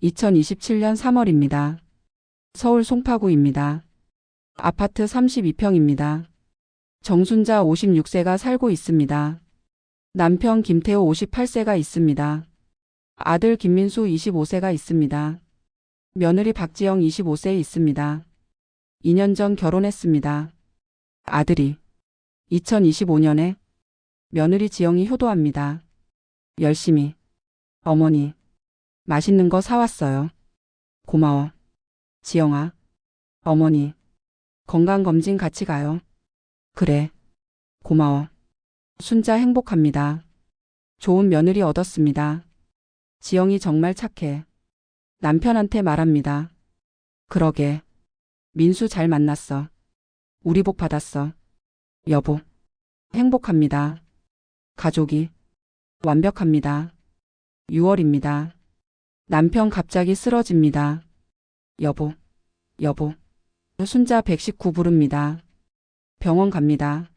2027년 3월입니다. 서울 송파구입니다. 아파트 32평입니다. 정순자 56세가 살고 있습니다. 남편 김태호 58세가 있습니다. 아들 김민수 25세가 있습니다. 며느리 박지영 25세 있습니다. 2년 전 결혼했습니다. 아들이 2025년에 며느리 지영이 효도합니다. 열심히 어머니 맛있는 거 사왔어요. 고마워. 지영아. 어머니 건강검진 같이 가요. 그래. 고마워. 순자 행복합니다. 좋은 며느리 얻었습니다. 지영이 정말 착해. 남편한테 말합니다. 그러게. 민수 잘 만났어. 우리 복 받았어. 여보. 행복합니다. 가족이 완벽합니다. 6월입니다. 남편 갑자기 쓰러집니다. 여보. 여보. 순자 119 부릅니다. 병원 갑니다.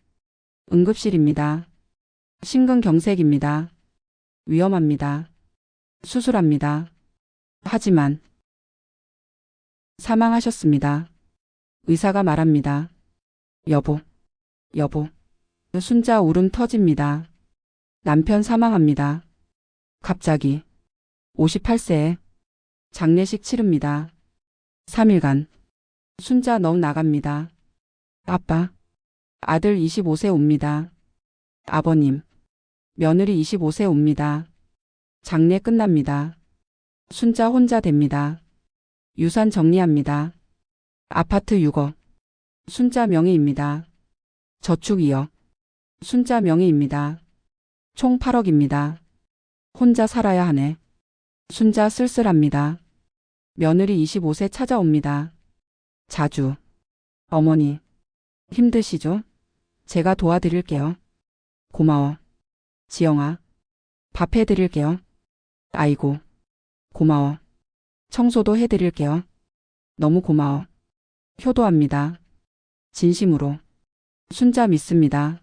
응급실입니다. 심근경색입니다. 위험합니다. 수술합니다. 하지만 사망하셨습니다. 의사가 말합니다. 여보. 여보. 순자 울음 터집니다. 남편 사망합니다. 갑자기 58세에 장례식 치릅니다. 3일간 순자 넋 나갑니다. 아빠. 아들 25세 옵니다. 아버님. 며느리 25세 옵니다. 장례 끝납니다. 순자 혼자 됩니다. 유산 정리합니다. 아파트 6억. 순자 명의입니다. 저축 2억. 순자 명의입니다. 총 8억입니다. 혼자 살아야 하네. 순자 쓸쓸합니다. 며느리 25세 찾아옵니다. 자주. 어머니. 힘드시죠? 제가 도와드릴게요. 고마워. 지영아. 밥 해드릴게요. 아이고. 고마워. 청소도 해드릴게요. 너무 고마워. 효도합니다. 진심으로. 순자 믿습니다.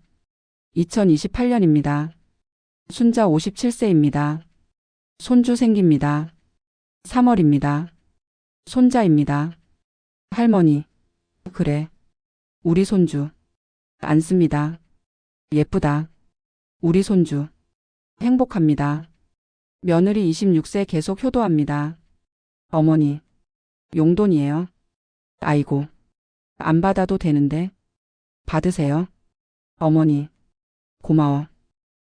2028년입니다. 순자 57세입니다. 손주 생깁니다. 3월입니다. 손자입니다. 할머니. 그래. 우리 손주. 안습니다. 예쁘다. 우리 손주. 행복합니다. 며느리 26세 계속 효도합니다. 어머니. 용돈이에요. 아이고. 안 받아도 되는데. 받으세요. 어머니. 고마워.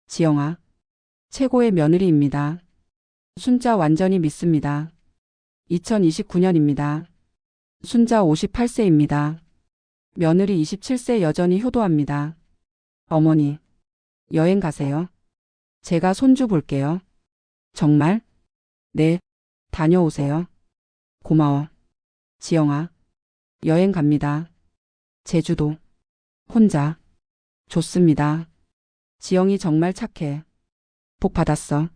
지영아. 최고의 며느리입니다. 순자 완전히 믿습니다. 2029년입니다. 순자 58세입니다. 며느리 27세 여전히 효도합니다. 어머니. 여행 가세요. 제가 손주 볼게요. 정말? 네. 다녀오세요. 고마워. 지영아. 여행 갑니다. 제주도. 혼자. 좋습니다. 지영이 정말 착해. 복 받았어.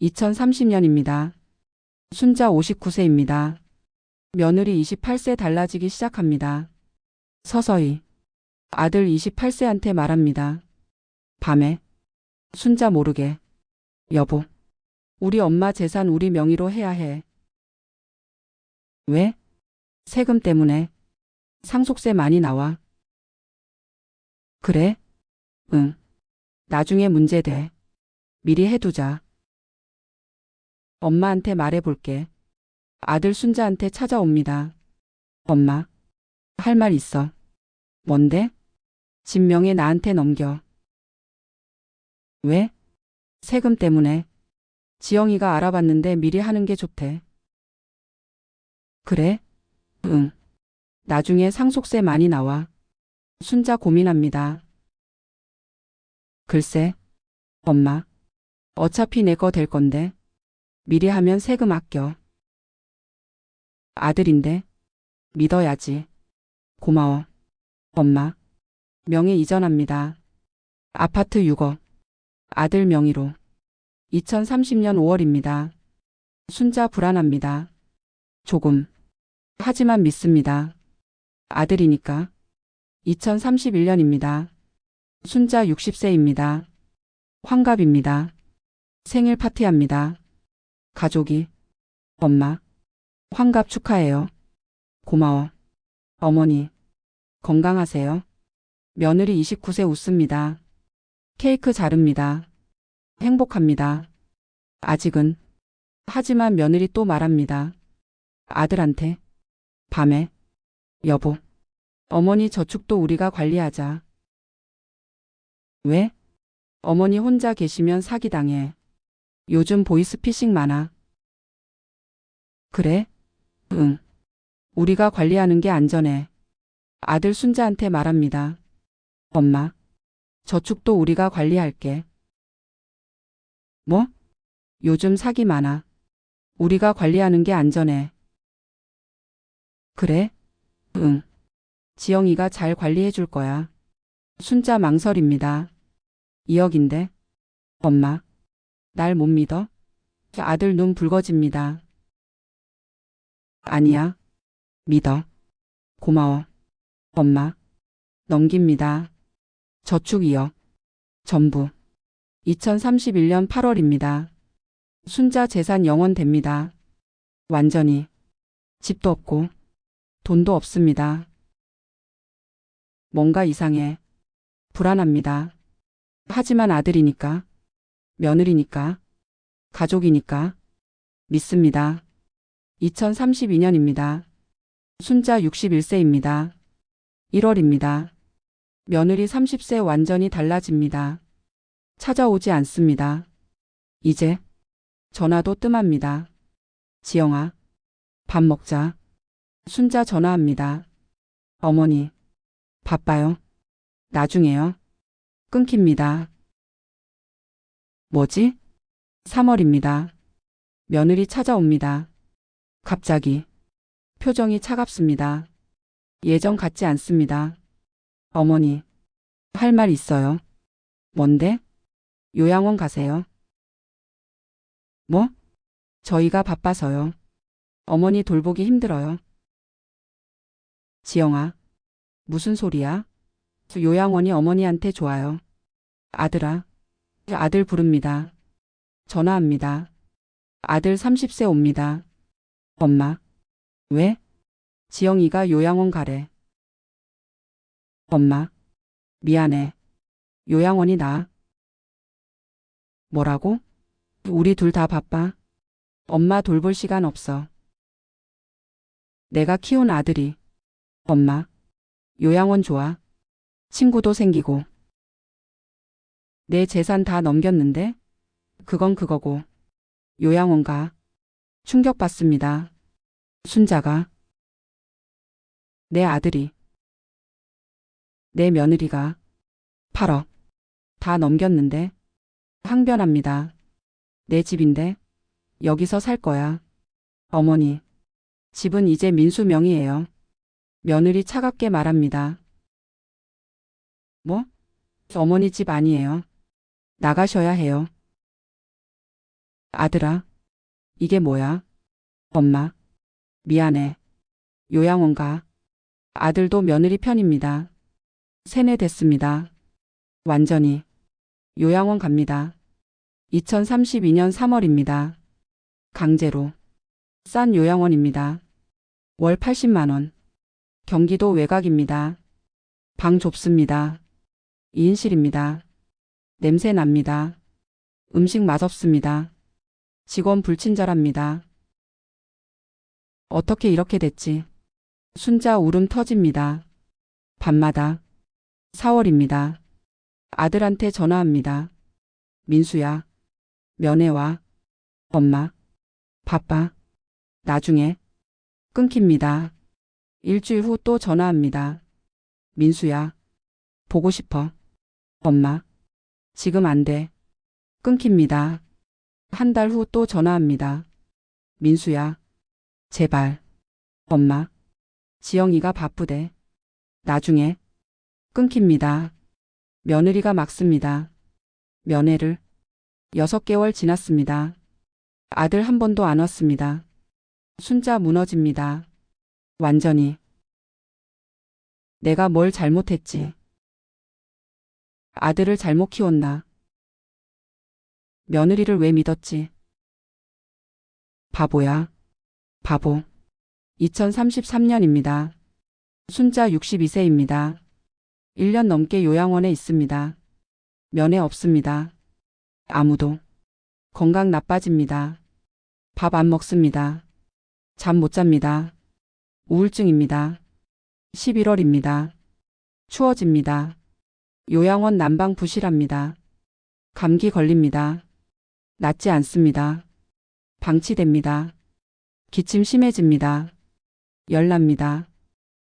2030년입니다. 순자 59세입니다. 며느리 28세 달라지기 시작합니다. 서서히. 아들 28세한테 말합니다. 밤에. 순자 모르게. 여보. 우리 엄마 재산 우리 명의로 해야 해. 왜? 세금 때문에. 상속세 많이 나와. 그래? 응. 나중에 문제돼. 미리 해두자. 엄마한테 말해볼게. 아들 순자한테 찾아옵니다. 엄마. 할 말 있어. 뭔데? 집 명예 나한테 넘겨. 왜? 세금 때문에. 지영이가 알아봤는데 미리 하는 게 좋대. 그래? 응. 나중에 상속세 많이 나와. 순자 고민합니다. 글쎄. 엄마. 어차피 내 거 될 건데. 미리 하면 세금 아껴. 아들인데. 믿어야지. 고마워. 엄마. 명의 이전합니다. 아파트 6억. 아들 명의로. 2030년 5월입니다. 순자 불안합니다. 조금. 하지만 믿습니다. 아들이니까. 2031년입니다. 순자 60세입니다. 환갑입니다. 생일 파티합니다. 가족이. 엄마, 환갑 축하해요. 고마워. 어머니, 건강하세요. 며느리 29세 웃습니다. 케이크 자릅니다. 행복합니다. 아직은. 하지만 며느리 또 말합니다. 아들한테. 밤에. 여보, 어머니 저축도 우리가 관리하자. 왜? 어머니 혼자 계시면 사기당해. 요즘 보이스피싱 많아. 그래? 응. 우리가 관리하는 게 안전해. 아들 순자한테 말합니다. 엄마, 저축도 우리가 관리할게. 뭐? 요즘 사기 많아. 우리가 관리하는 게 안전해. 그래? 응. 지영이가 잘 관리해 줄 거야. 순자 망설입니다. 2억인데? 엄마, 날 못 믿어? 아들 눈 붉어집니다. 아니야. 믿어. 고마워. 엄마. 넘깁니다. 저축 2억. 전부. 2031년 8월입니다. 순자 재산 0원 됩니다. 완전히. 집도 없고 돈도 없습니다. 뭔가 이상해. 불안합니다. 하지만 아들이니까, 며느리니까, 가족이니까 믿습니다. 2032년입니다. 순자 61세입니다. 1월입니다. 며느리 30세 완전히 달라집니다. 찾아오지 않습니다. 이제 전화도 뜸합니다. 지영아, 밥 먹자. 순자 전화합니다. 어머니, 바빠요. 나중에요. 끊깁니다. 뭐지? 3월입니다. 며느리 찾아옵니다. 갑자기. 표정이 차갑습니다. 예전 같지 않습니다. 어머니, 할 말 있어요. 뭔데? 요양원 가세요. 뭐? 저희가 바빠서요. 어머니 돌보기 힘들어요. 지영아, 무슨 소리야? 요양원이 어머니한테 좋아요. 아들아, 아들 부릅니다. 전화합니다. 아들 30세 옵니다. 엄마, 왜? 지영이가 요양원 가래. 엄마, 미안해. 요양원이 나아. 뭐라고? 우리 둘 다 바빠. 엄마 돌볼 시간 없어. 내가 키운 아들이. 엄마, 요양원 좋아. 친구도 생기고. 내 재산 다 넘겼는데? 그건 그거고. 요양원 가. 충격받습니다. 순자가. 내 아들이. 내 며느리가. 8억. 다 넘겼는데. 항변합니다. 내 집인데. 여기서 살 거야. 어머니. 집은 이제 민수 명의예요. 며느리 차갑게 말합니다. 뭐? 어머니 집 아니에요. 나가셔야 해요. 아들아, 이게 뭐야? 엄마, 미안해. 요양원 가. 아들도 며느리 편입니다. 세뇌됐습니다. 완전히. 요양원 갑니다. 2032년 3월입니다. 강제로. 싼 요양원입니다. 월 80만 원. 경기도 외곽입니다. 방 좁습니다. 2인실입니다. 냄새 납니다. 음식 맛없습니다. 직원 불친절합니다. 어떻게 이렇게 됐지? 순자 울음 터집니다. 밤마다. 4월입니다. 아들한테 전화합니다. 민수야, 면회 와. 엄마, 바빠. 나중에. 끊깁니다. 일주일 후 또 전화합니다. 민수야, 보고 싶어. 엄마, 지금 안 돼. 끊깁니다. 한 달 후 또 전화합니다. 민수야, 제발. 엄마, 지영이가 바쁘대. 나중에. 끊깁니다. 며느리가 막습니다. 면회를. 6개월 지났습니다. 아들 한 번도 안 왔습니다. 순자 무너집니다. 완전히. 내가 뭘 잘못했지? 아들을 잘못 키웠나? 며느리를 왜 믿었지? 바보야. 바보. 2033년입니다. 순자 62세입니다. 1년 넘게 요양원에 있습니다. 면회 없습니다. 아무도. 건강 나빠집니다. 밥 안 먹습니다. 잠 못 잡니다. 우울증입니다. 11월입니다. 추워집니다. 요양원 난방 부실합니다. 감기 걸립니다. 낫지 않습니다. 방치됩니다. 기침 심해집니다. 열납니다.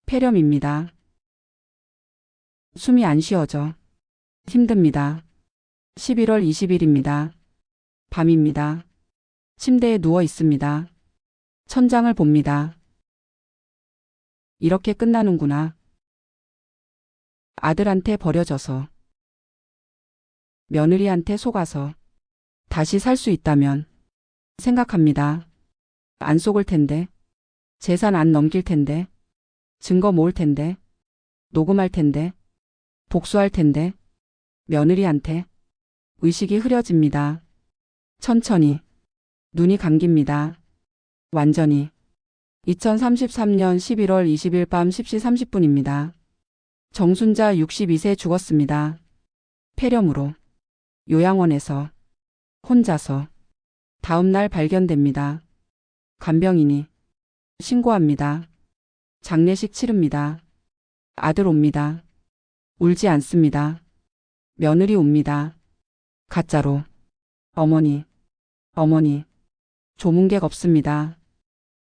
폐렴입니다. 숨이 안 쉬어져. 힘듭니다. 11월 20일입니다. 밤입니다. 침대에 누워 있습니다. 천장을 봅니다. 이렇게 끝나는구나. 아들한테 버려져서, 며느리한테 속아서, 다시 살 수 있다면 생각합니다. 안 속을 텐데, 재산 안 넘길 텐데, 증거 모을 텐데, 녹음할 텐데, 복수할 텐데, 며느리한테. 의식이 흐려집니다. 천천히. 눈이 감깁니다. 완전히. 2033년 11월 20일 밤 10시 30분입니다. 정순자 62세 죽었습니다. 폐렴으로. 요양원에서. 혼자서. 다음 날 발견됩니다. 간병인이. 신고합니다. 장례식 치릅니다. 아들 옵니다. 울지 않습니다. 며느리 옵니다. 가짜로. 어머니. 조문객 없습니다.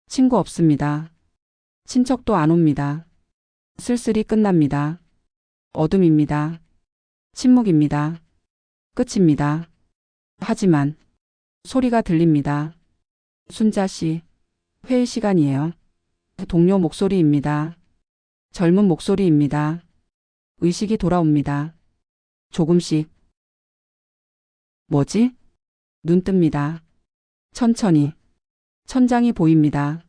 친구 없습니다. 친척도 안 옵니다. 쓸쓸히 끝납니다. 어둠입니다. 침묵입니다. 끝입니다. 하지만 소리가 들립니다. 순자 씨, 회의 시간이에요. 동료 목소리입니다. 젊은 목소리입니다. 의식이 돌아옵니다. 조금씩. 뭐지? 눈 뜹니다. 천천히. 천장이 보입니다.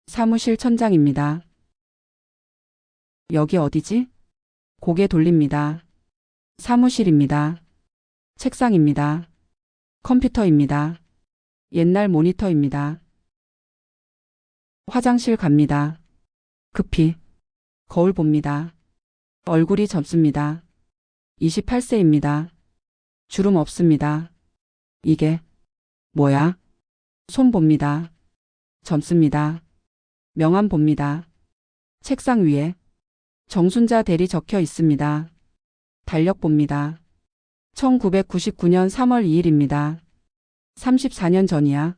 사무실 천장입니다. 여기 어디지? 고개 돌립니다. 사무실입니다. 책상입니다. 컴퓨터입니다. 옛날 모니터입니다. 화장실 갑니다. 급히. 거울 봅니다. 얼굴이 젊습니다. 28세입니다. 주름 없습니다. 이게 뭐야? 손 봅니다. 젊습니다. 명함 봅니다. 책상 위에 정순자 대리 적혀 있습니다. 달력 봅니다. 1999년 3월 2일입니다. 34년 전이야.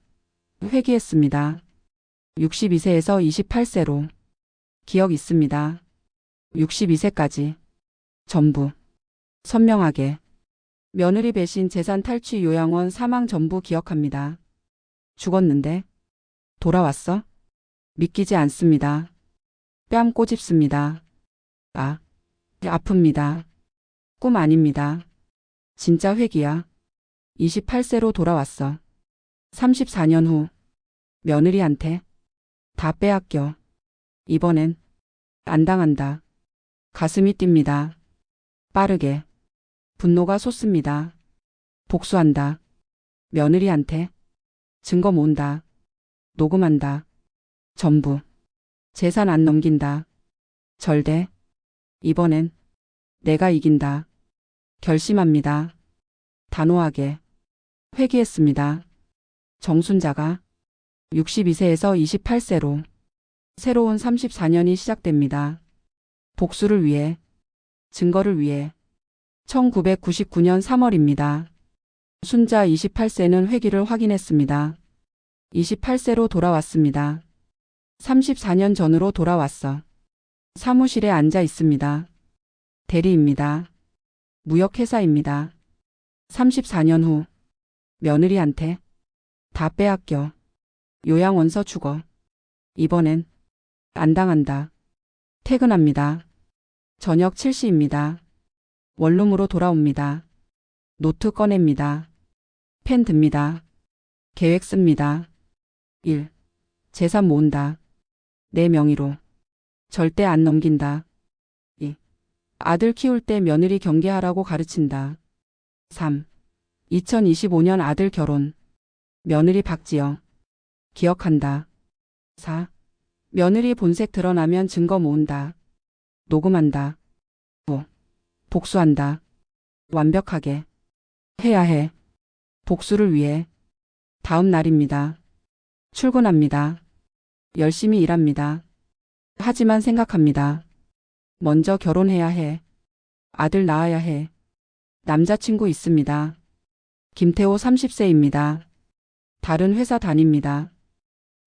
회귀했습니다. 62세에서 28세로. 기억 있습니다. 62세까지. 전부. 선명하게. 며느리 배신 재산 탈취 요양원 사망 전부 기억합니다. 죽었는데 돌아왔어? 믿기지 않습니다. 뺨 꼬집습니다. 아픕니다. 꿈 아닙니다. 진짜 회귀야. 28세로 돌아왔어. 34년 후 며느리한테 다 빼앗겨. 이번엔 안 당한다. 가슴이 뜁니다. 빠르게. 분노가 솟습니다. 복수한다. 며느리한테. 증거 모은다. 녹음한다. 전부. 재산 안 넘긴다. 절대. 이번엔 내가 이긴다. 결심합니다. 단호하게. 회귀했습니다. 정순자가 62세에서 28세로 새로운 34년이 시작됩니다. 복수를 위해, 증거를 위해. 1999년 3월입니다. 순자 28세는 회귀를 확인했습니다. 28세로 돌아왔습니다. 34년 전으로 돌아왔어. 사무실에 앉아 있습니다. 대리입니다. 무역회사입니다. 34년 후 며느리한테 다 빼앗겨. 요양원서 죽어. 이번엔 안 당한다. 퇴근합니다. 저녁 7시입니다. 원룸으로 돌아옵니다. 노트 꺼냅니다. 펜 듭니다. 계획 씁니다. 1. 재산 모은다. 내 명의로. 절대 안 넘긴다. 2. 아들 키울 때 며느리 경계하라고 가르친다. 3. 2025년 아들 결혼. 며느리 박지영. 기억한다. 4. 며느리 본색 드러나면 증거 모은다. 녹음한다. 5. 복수한다. 완벽하게 해야 해. 복수를 위해. 다음 날입니다. 출근합니다. 열심히 일합니다. 하지만 생각합니다. 먼저 결혼해야 해. 아들 낳아야 해. 남자친구 있습니다. 김태호 30세입니다. 다른 회사 다닙니다.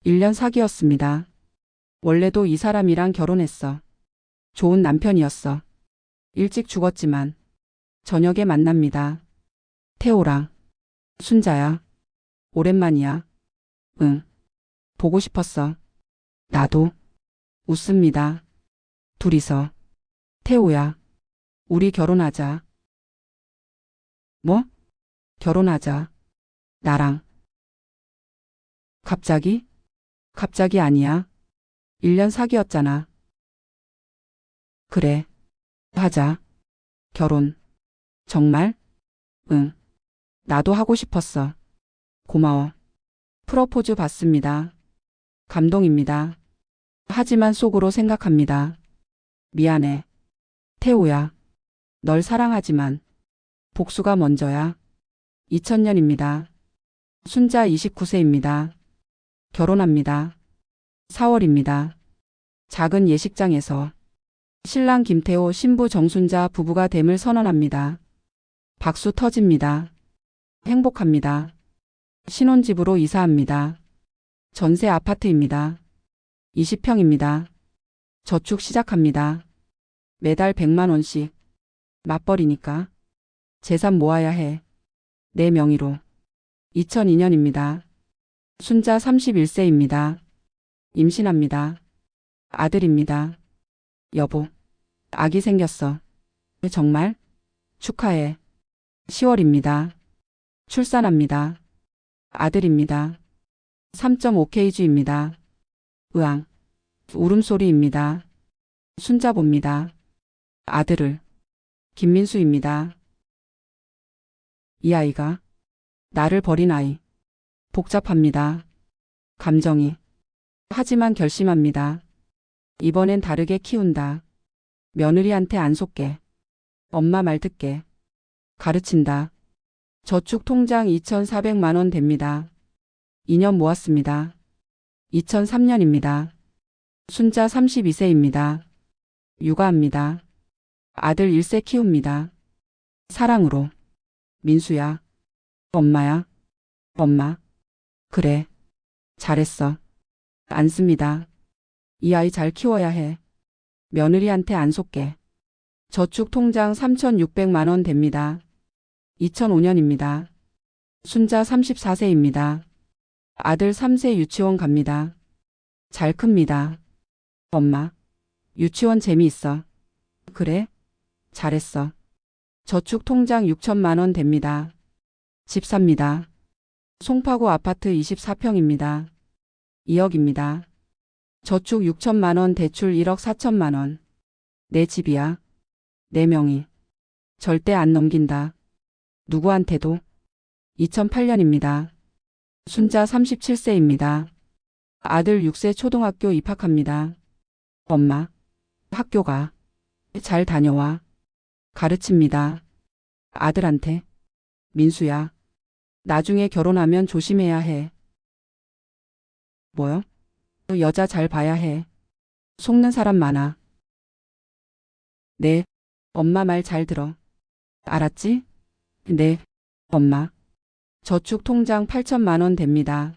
1년 사귀었습니다. 원래도 이 사람이랑 결혼했어. 좋은 남편이었어. 일찍 죽었지만 저녁에 만납니다. 태호랑. 순자야. 오랜만이야. 응. 보고 싶었어. 나도. 웃습니다. 둘이서. 태호야. 우리 결혼하자. 뭐? 결혼하자. 나랑. 갑자기? 갑자기 아니야. 1년 사귀었잖아. 그래. 하자. 결혼. 정말? 응. 나도 하고 싶었어. 고마워. 프로포즈 받습니다. 감동입니다. 하지만 속으로 생각합니다. 미안해. 태호야. 널 사랑하지만 복수가 먼저야. 2000년입니다. 순자 29세입니다. 결혼합니다. 4월입니다. 작은 예식장에서 신랑 김태호, 신부 정순자 부부가 됨을 선언합니다. 박수 터집니다. 행복합니다. 신혼집으로 이사합니다. 전세 아파트입니다. 20평입니다. 저축 시작합니다. 매달 100만 원씩. 맞벌이니까. 재산 모아야 해. 내 명의로. 2002년입니다. 순자 31세입니다. 임신합니다. 아들입니다. 여보, 아기 생겼어. 정말? 축하해. 10월입니다. 출산합니다. 아들입니다. 3.5kg입니다. 으앙. 울음소리입니다. 순자 봅니다. 아들을. 김민수입니다. 이 아이가 나를 버린 아이. 복잡합니다. 감정이. 하지만 결심합니다. 이번엔 다르게 키운다. 며느리한테 안 속게. 엄마 말 듣게. 가르친다. 저축 통장 2,400만 원 됩니다. 2년 모았습니다. 2003년입니다. 순자 32세입니다. 육아합니다. 아들 1세 키웁니다. 사랑으로. 민수야. 엄마야. 엄마. 그래. 잘했어. 안 씁니다. 이 아이 잘 키워야 해. 며느리한테 안 속게. 저축 통장 3,600만 원 됩니다. 2005년입니다. 순자 34세입니다. 아들 3세 유치원 갑니다. 잘 큽니다. 엄마. 유치원 재미있어. 그래? 잘했어. 저축 통장 6천만 원 됩니다. 집 삽니다. 송파구 아파트 24평입니다. 2억입니다. 저축 6천만 원, 대출 1억 4천만 원. 내 집이야. 내 명의. 절대 안 넘긴다. 누구한테도. 2008년입니다. 순자 37세입니다. 아들 6세 초등학교 입학합니다. 엄마. 학교가. 잘 다녀와. 가르칩니다. 아들한테. 민수야. 나중에 결혼하면 조심해야 해. 뭐요? 여자 잘 봐야 해. 속는 사람 많아. 네. 엄마 말 잘 들어. 알았지? 네. 엄마. 저축 통장 8천만 원 됩니다.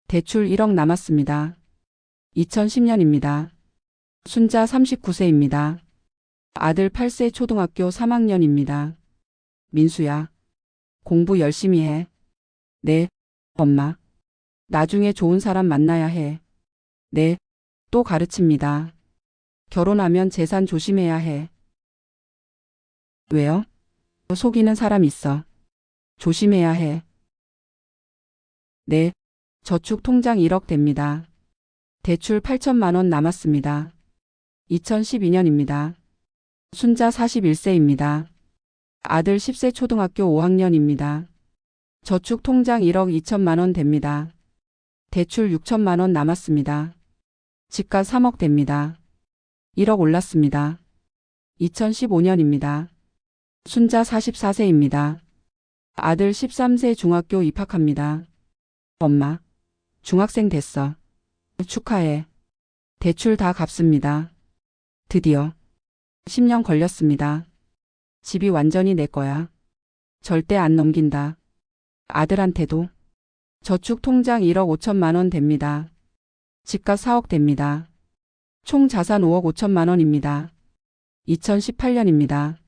대출 1억 남았습니다. 2010년입니다. 순자 39세입니다. 아들 8세 초등학교 3학년입니다. 민수야. 공부 열심히 해. 네. 엄마. 나중에 좋은 사람 만나야 해. 네. 또 가르칩니다. 결혼하면 재산 조심해야 해. 왜요? 속이는 사람 있어. 조심해야 해. 네. 저축 통장 1억 됩니다. 대출 8천만 원 남았습니다. 2012년입니다. 순자 41세입니다. 아들 10세 초등학교 5학년입니다. 저축 통장 1억 2천만 원 됩니다. 대출 6천만 원 남았습니다. 집가 3억 됩니다. 1억 올랐습니다. 2015년입니다. 순자 44세입니다. 아들 13세 중학교 입학합니다. 엄마, 중학생 됐어. 축하해. 대출 다 갚습니다. 드디어 10년 걸렸습니다. 집이 완전히 내 거야. 절대 안 넘긴다. 아들한테도. 저축 통장 1억 5천만 원 됩니다. 집값 4억 됩니다. 총 자산 5억 5천만 원입니다. 2018년입니다.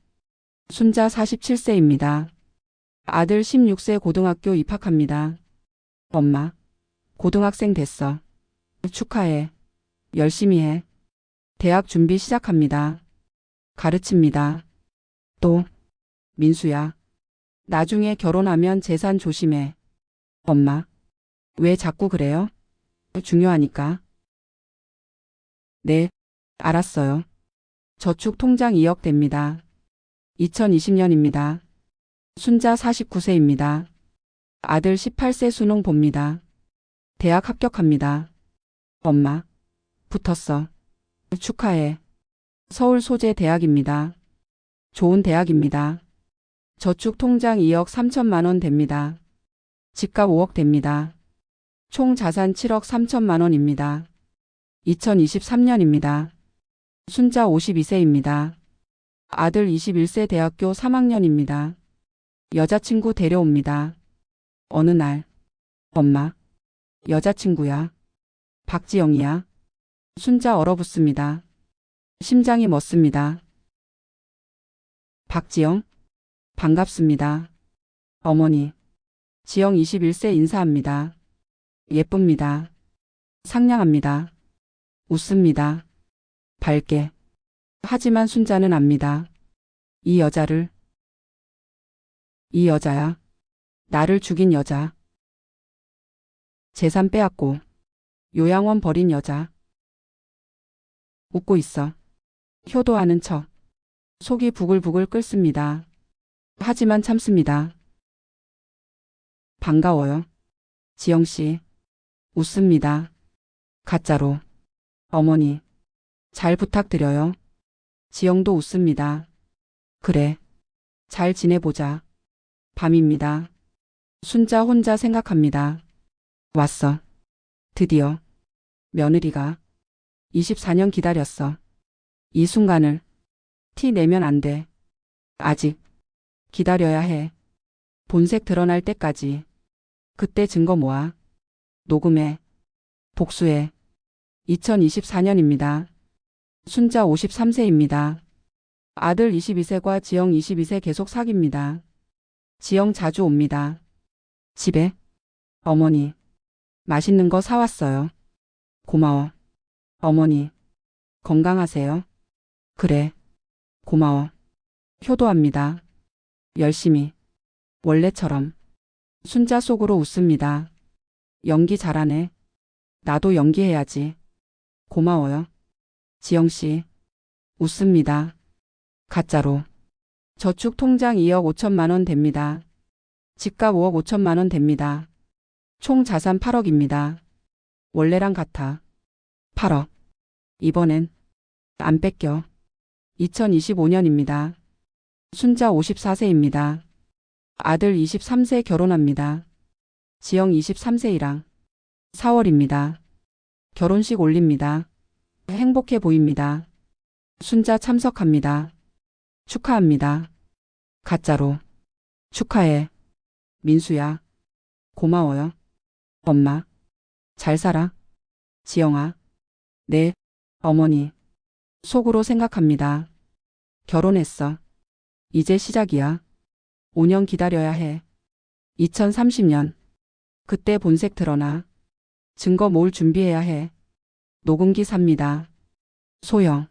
순자 47세입니다. 아들 16세 고등학교 입학합니다. 엄마, 고등학생 됐어. 축하해. 열심히 해. 대학 준비 시작합니다. 가르칩니다. 또, 민수야. 나중에 결혼하면 재산 조심해. 엄마, 왜 자꾸 그래요? 중요하니까. 네, 알았어요. 저축 통장 2억 됩니다. 2020년입니다. 순자 49세입니다. 아들 18세 수능 봅니다. 대학 합격합니다. 엄마, 붙었어. 축하해. 서울 소재 대학입니다. 좋은 대학입니다. 저축 통장 2억 3천만 원 됩니다. 집값 5억 됩니다. 총 자산 7억 3천만 원입니다. 2023년입니다. 순자 52세입니다. 아들 21세 대학교 3학년입니다. 여자친구 데려옵니다. 어느 날, 엄마, 여자친구야. 박지영이야. 순자 얼어붙습니다. 심장이 멎습니다. 박지영, 반갑습니다. 어머니, 지영 21세 인사합니다. 예쁩니다. 상냥합니다. 웃습니다. 밝게. 하지만 순자는 압니다. 이 여자야. 나를 죽인 여자. 재산 빼앗고 요양원 버린 여자. 웃고 있어. 효도하는 척. 속이 부글부글 끓습니다. 하지만 참습니다. 반가워요. 지영씨. 웃습니다. 가짜로. 어머니. 잘 부탁드려요. 지영도 웃습니다. 그래. 잘 지내보자. 밤입니다. 순자 혼자 생각합니다. 왔어. 드디어. 며느리가. 24년 기다렸어. 이 순간을. 티 내면 안 돼. 아직. 기다려야 해. 본색 드러날 때까지. 그때 증거 모아. 녹음해. 복수해. 2024년입니다. 순자 53세입니다. 아들 22세과 지영 22세 계속 사깁니다. 지영 자주 옵니다. 집에. 어머니. 맛있는 거 사왔어요. 고마워. 어머니. 건강하세요? 그래. 고마워. 효도합니다. 열심히. 원래처럼. 순자 속으로 웃습니다. 연기 잘하네. 나도 연기해야지. 고마워요. 지영씨. 웃습니다. 가짜로. 저축 통장 2억 5천만 원 됩니다. 집값 5억 5천만 원 됩니다. 총 자산 8억입니다. 원래랑 같아. 8억. 이번엔 안 뺏겨. 2025년입니다. 순자 54세입니다. 아들 23세 결혼합니다. 지영 23세이랑 4월입니다. 결혼식 올립니다. 행복해 보입니다. 순자 참석합니다. 축하합니다. 가짜로. 축하해. 민수야. 고마워요. 엄마. 잘 살아. 지영아. 네. 어머니. 속으로 생각합니다. 결혼했어. 이제 시작이야. 5년 기다려야 해. 2030년. 그때 본색 드러나. 증거 모을 준비해야 해. 녹음기 삽니다. 소형.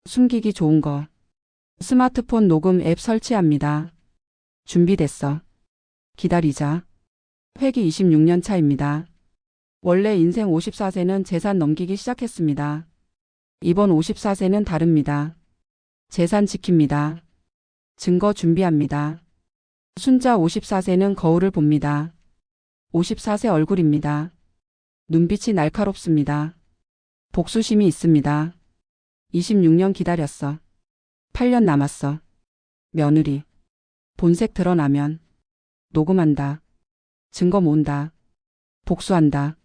숨기기 좋은 거. 스마트폰 녹음 앱 설치합니다. 준비됐어. 기다리자. 회기 26년 차입니다. 원래 인생 54세는 재산 넘기기 시작했습니다. 이번 54세는 다릅니다. 재산 지킵니다. 증거 준비합니다. 순자 54세는 거울을 봅니다. 54세 얼굴입니다. 눈빛이 날카롭습니다. 복수심이 있습니다. 26년 기다렸어. 8년 남았어. 며느리. 본색 드러나면 녹음한다. 증거 모은다. 복수한다.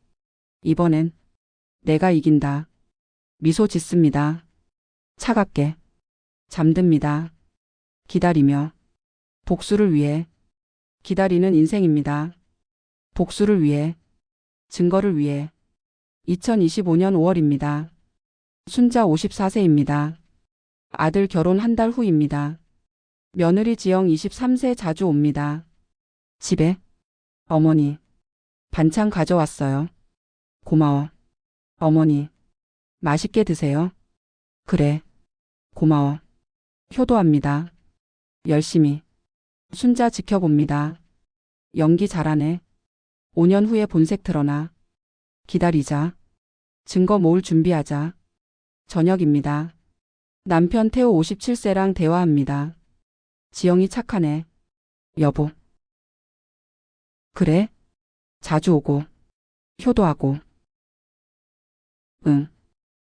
이번엔 내가 이긴다. 미소 짓습니다. 차갑게. 잠듭니다. 기다리며. 복수를 위해. 기다리는 인생입니다. 복수를 위해. 증거를 위해. 2025년 5월입니다. 순자 54세입니다. 아들 결혼 한 달 후입니다. 며느리 지영 23세 자주 옵니다. 집에. 어머니. 반찬 가져왔어요. 고마워. 어머니. 맛있게 드세요. 그래. 고마워. 효도합니다. 열심히. 순자 지켜봅니다. 연기 잘하네. 5년 후에 본색 드러나. 기다리자. 증거 모을 준비하자. 저녁입니다. 남편 태호 57세랑 대화합니다. 지영이 착하네. 여보. 그래? 자주 오고. 효도하고. 응.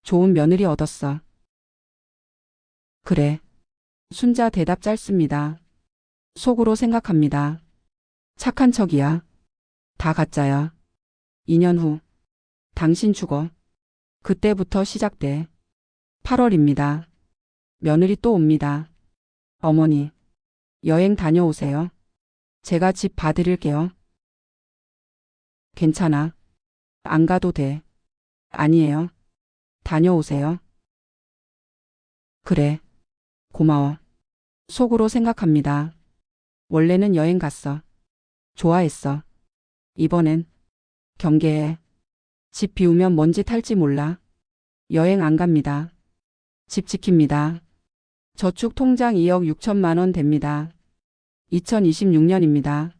좋은 며느리 얻었어. 그래. 순자 대답 짧습니다. 속으로 생각합니다. 착한 척이야. 다 가짜야. 2년 후. 당신 죽어. 그때부터 시작돼. 8월입니다. 며느리 또 옵니다. 어머니. 여행 다녀오세요. 제가 집 봐드릴게요. 괜찮아. 안 가도 돼. 아니에요. 다녀오세요. 그래. 고마워. 속으로 생각합니다. 원래는 여행 갔어. 좋아했어. 이번엔 경계해. 집 비우면 뭔 짓 할지 몰라. 여행 안 갑니다. 집 지킵니다. 저축 통장 2억 6천만 원 됩니다. 2026년입니다.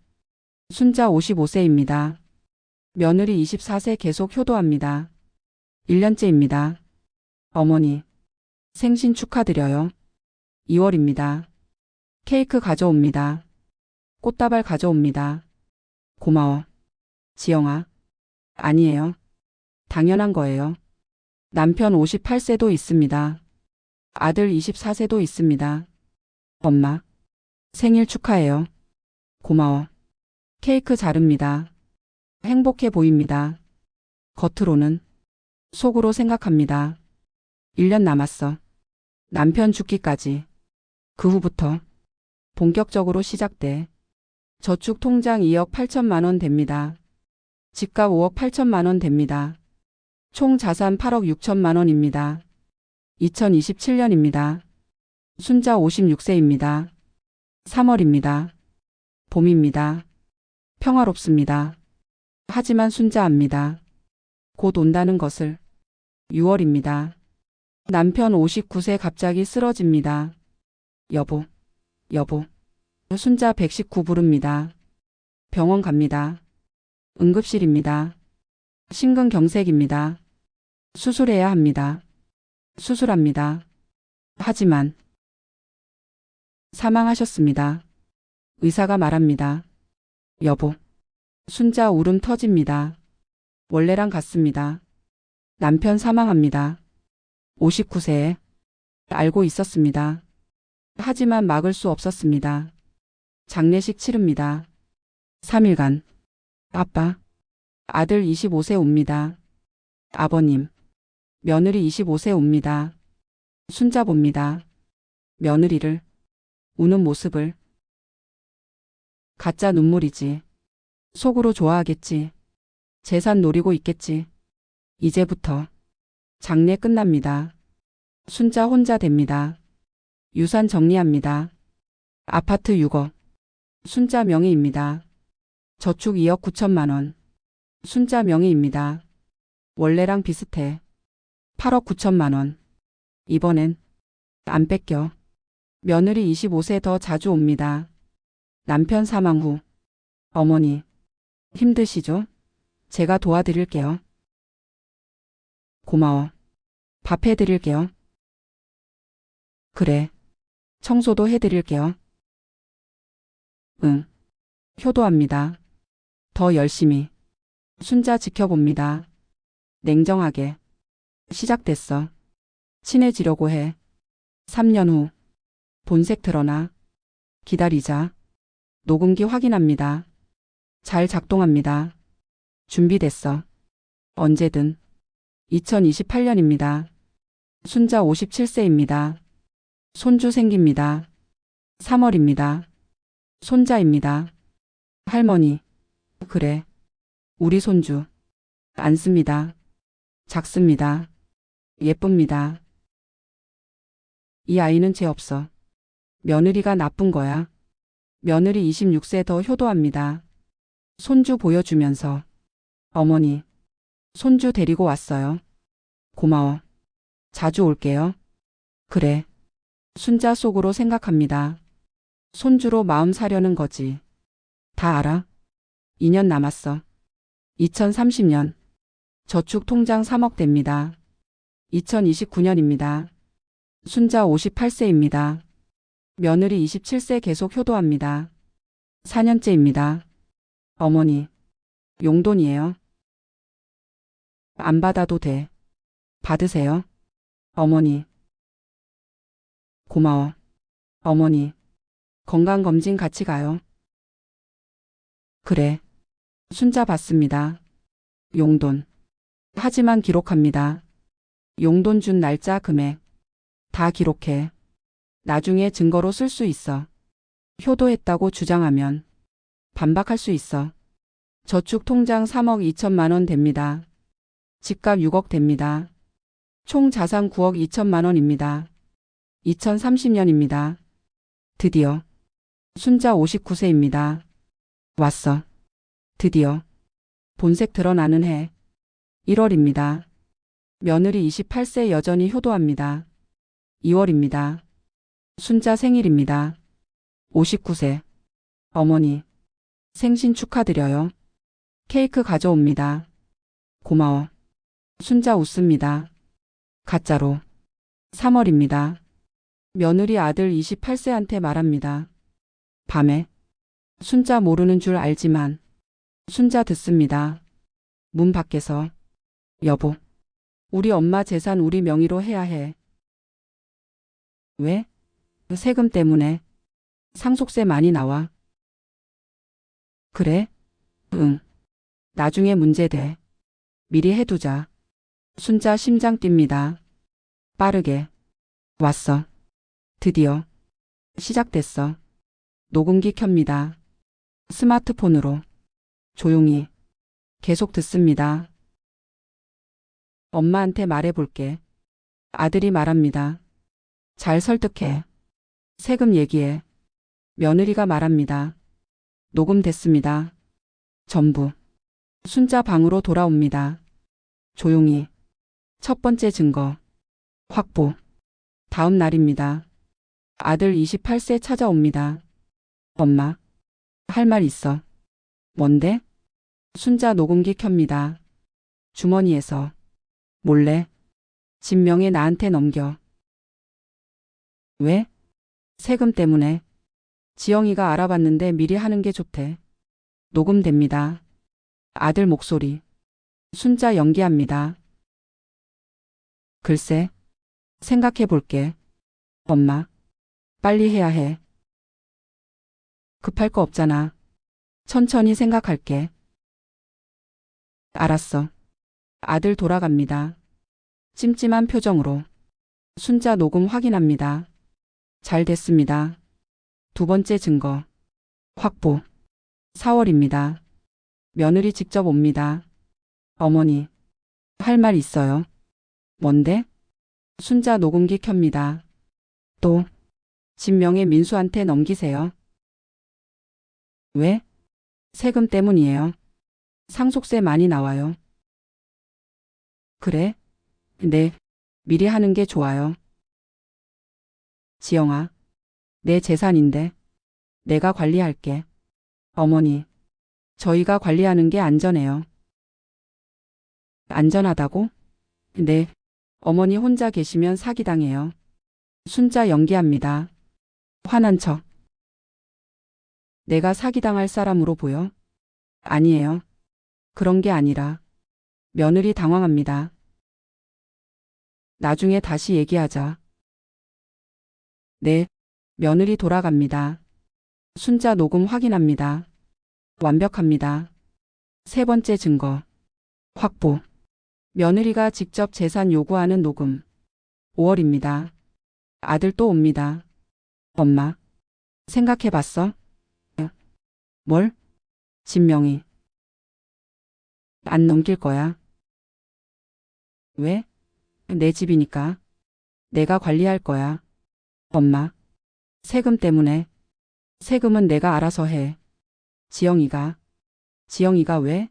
순자 55세입니다. 며느리 24세 계속 효도합니다. 1년째입니다. 어머니. 생신 축하드려요. 2월입니다. 케이크 가져옵니다. 꽃다발 가져옵니다. 고마워. 지영아. 아니에요. 당연한 거예요. 남편 58세도 있습니다. 아들 24세도 있습니다. 엄마. 생일 축하해요. 고마워. 케이크 자릅니다. 행복해 보입니다. 겉으로는. 속으로 생각합니다. 1년 남았어. 남편 죽기까지. 그 후부터 본격적으로 시작돼. 저축 통장 2억 8천만 원 됩니다. 집값 5억 8천만 원 됩니다. 총 자산 8억 6천만 원입니다. 2027년입니다. 순자 56세입니다. 3월입니다. 봄입니다. 평화롭습니다. 하지만 순자 압니다. 곧 온다는 것을. 6월입니다. 남편 59세 갑자기 쓰러집니다. 여보, 여보. 순자 119 부릅니다. 병원 갑니다. 응급실입니다. 심근경색입니다. 수술해야 합니다. 수술합니다. 하지만 사망하셨습니다. 의사가 말합니다. 여보. 순자 울음 터집니다. 원래랑 같습니다. 남편 사망합니다. 59세에 알고 있었습니다. 하지만 막을 수 없었습니다. 장례식 치릅니다. 3일간. 아빠. 아들 25세 옵니다. 아버님. 며느리 25세 옵니다. 순자 봅니다. 며느리를. 우는 모습을. 가짜 눈물이지. 속으로 좋아하겠지. 재산 노리고 있겠지. 이제부터. 장례 끝납니다. 순자 혼자 됩니다. 유산 정리합니다. 아파트 6억. 순자 명의입니다. 저축 2억 9천만 원. 순자 명의입니다. 원래랑 비슷해. 8억 9천만 원. 이번엔 안 뺏겨. 며느리 25세 더 자주 옵니다. 남편 사망 후. 어머니. 힘드시죠? 제가 도와드릴게요. 고마워. 밥 해드릴게요. 그래. 청소도 해드릴게요. 응. 효도합니다. 더 열심히. 순자 지켜봅니다. 냉정하게. 시작됐어. 친해지려고 해. 3년 후. 본색 드러나. 기다리자. 녹음기 확인합니다. 잘 작동합니다. 준비됐어. 언제든. 2028년입니다. 순자 57세입니다. 손주 생깁니다. 3월입니다. 손자입니다. 할머니. 그래. 우리 손주. 안습니다. 작습니다. 예쁩니다. 이 아이는 죄 없어. 며느리가 나쁜 거야. 며느리 26세 더 효도합니다. 손주 보여주면서. 어머니. 손주 데리고 왔어요. 고마워. 자주 올게요. 그래. 순자 속으로 생각합니다. 손주로 마음 사려는 거지. 다 알아. 2년 남았어. 2030년. 저축 통장 3억 됩니다. 2029년입니다. 순자 58세입니다. 며느리 27세 계속 효도합니다. 4년째입니다. 어머니. 용돈이에요. 안 받아도 돼. 받으세요. 어머니. 고마워. 어머니. 건강검진 같이 가요. 그래. 순자 받습니다. 용돈. 하지만 기록합니다. 용돈 준 날짜 금액. 다 기록해. 나중에 증거로 쓸 수 있어. 효도했다고 주장하면 반박할 수 있어. 저축 통장 3억 2천만 원 됩니다. 집값 6억 됩니다. 총 자산 9억 2천만 원입니다. 2030년입니다. 드디어. 순자 59세입니다. 왔어. 드디어. 본색 드러나는 해. 1월입니다. 며느리 28세 여전히 효도합니다. 2월입니다. 순자 생일입니다. 59세. 어머니. 생신 축하드려요. 케이크 가져옵니다. 고마워. 순자 웃습니다. 가짜로. 3월입니다. 며느리 아들 28세한테 말합니다. 밤에. 순자 모르는 줄 알지만. 순자 듣습니다. 문 밖에서. 여보. 우리 엄마 재산 우리 명의로 해야 해. 왜? 세금 때문에. 상속세 많이 나와. 그래? 응. 나중에 문제돼. 미리 해두자. 순자 심장 뜁니다. 빠르게. 왔어. 드디어. 시작됐어. 녹음기 켭니다. 스마트폰으로. 조용히. 계속 듣습니다. 엄마한테 말해볼게. 아들이 말합니다. 잘 설득해. 세금 얘기해. 며느리가 말합니다. 녹음됐습니다. 전부. 순자 방으로 돌아옵니다. 조용히. 첫 번째 증거. 확보. 다음 날입니다. 아들 28세 찾아옵니다. 엄마. 할 말 있어. 뭔데? 순자 녹음기 켭니다. 주머니에서. 몰래. 집 명예 나한테 넘겨. 왜? 세금 때문에. 지영이가 알아봤는데 미리 하는 게 좋대. 녹음됩니다. 아들 목소리. 순자 연기합니다. 글쎄. 생각해 볼게. 엄마. 빨리 해야 해. 급할 거 없잖아. 천천히 생각할게. 알았어. 아들 돌아갑니다. 찜찜한 표정으로. 순자 녹음 확인합니다. 잘 됐습니다. 두 번째 증거. 확보. 4월입니다. 며느리 직접 옵니다. 어머니. 할 말 있어요. 뭔데? 순자 녹음기 켭니다. 또. 집 명예 민수한테 넘기세요. 왜? 세금 때문이에요. 상속세 많이 나와요. 그래? 네. 미리 하는 게 좋아요. 지영아. 내 재산인데. 내가 관리할게. 어머니. 저희가 관리하는 게 안전해요. 안전하다고? 네. 어머니 혼자 계시면 사기당해요. 순자 연기합니다. 화난 척. 내가 사기당할 사람으로 보여? 아니에요. 그런 게 아니라. 며느리 당황합니다. 나중에 다시 얘기하자. 네. 며느리 돌아갑니다. 순자 녹음 확인합니다. 완벽합니다. 세 번째 증거. 확보. 며느리가 직접 재산 요구하는 녹음. 5월입니다. 아들 또 옵니다. 엄마. 생각해봤어? 뭘? 진명이. 안 넘길 거야. 왜? 내 집이니까. 내가 관리할 거야. 엄마. 세금 때문에. 세금은 내가 알아서 해. 지영이가. 지영이가 왜?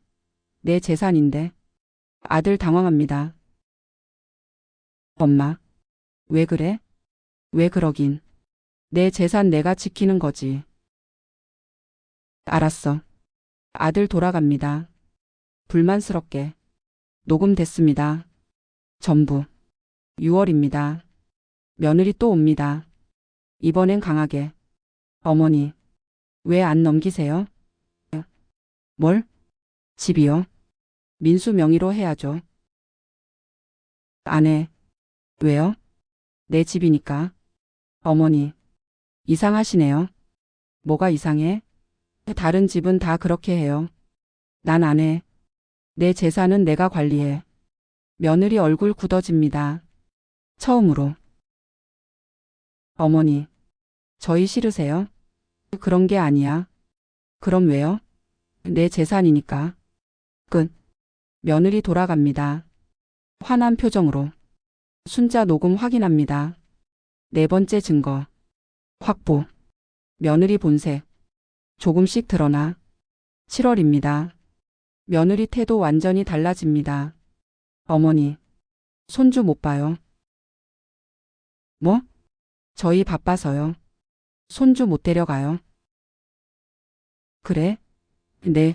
내 재산인데. 아들 당황합니다. 엄마. 왜 그래? 왜 그러긴. 내 재산 내가 지키는 거지. 알았어. 아들 돌아갑니다. 불만스럽게. 녹음됐습니다. 전부. 6월입니다. 며느리 또 옵니다. 이번엔 강하게. 어머니. 왜 안 넘기세요? 뭘? 집이요? 민수 명의로 해야죠. 안 해. 왜요? 내 집이니까. 어머니. 이상하시네요. 뭐가 이상해? 다른 집은 다 그렇게 해요. 난 안 해. 내 재산은 내가 관리해. 며느리 얼굴 굳어집니다. 처음으로. 어머니. 저희 싫으세요? 그런 게 아니야. 그럼 왜요? 내 재산이니까. 끝. 며느리 돌아갑니다. 화난 표정으로. 순자 녹음 확인합니다. 네 번째 증거. 확보. 며느리 본색. 조금씩 드러나. 7월입니다. 며느리 태도 완전히 달라집니다. 어머니. 손주 못 봐요. 뭐? 저희 바빠서요. 손주 못 데려가요. 그래? 네.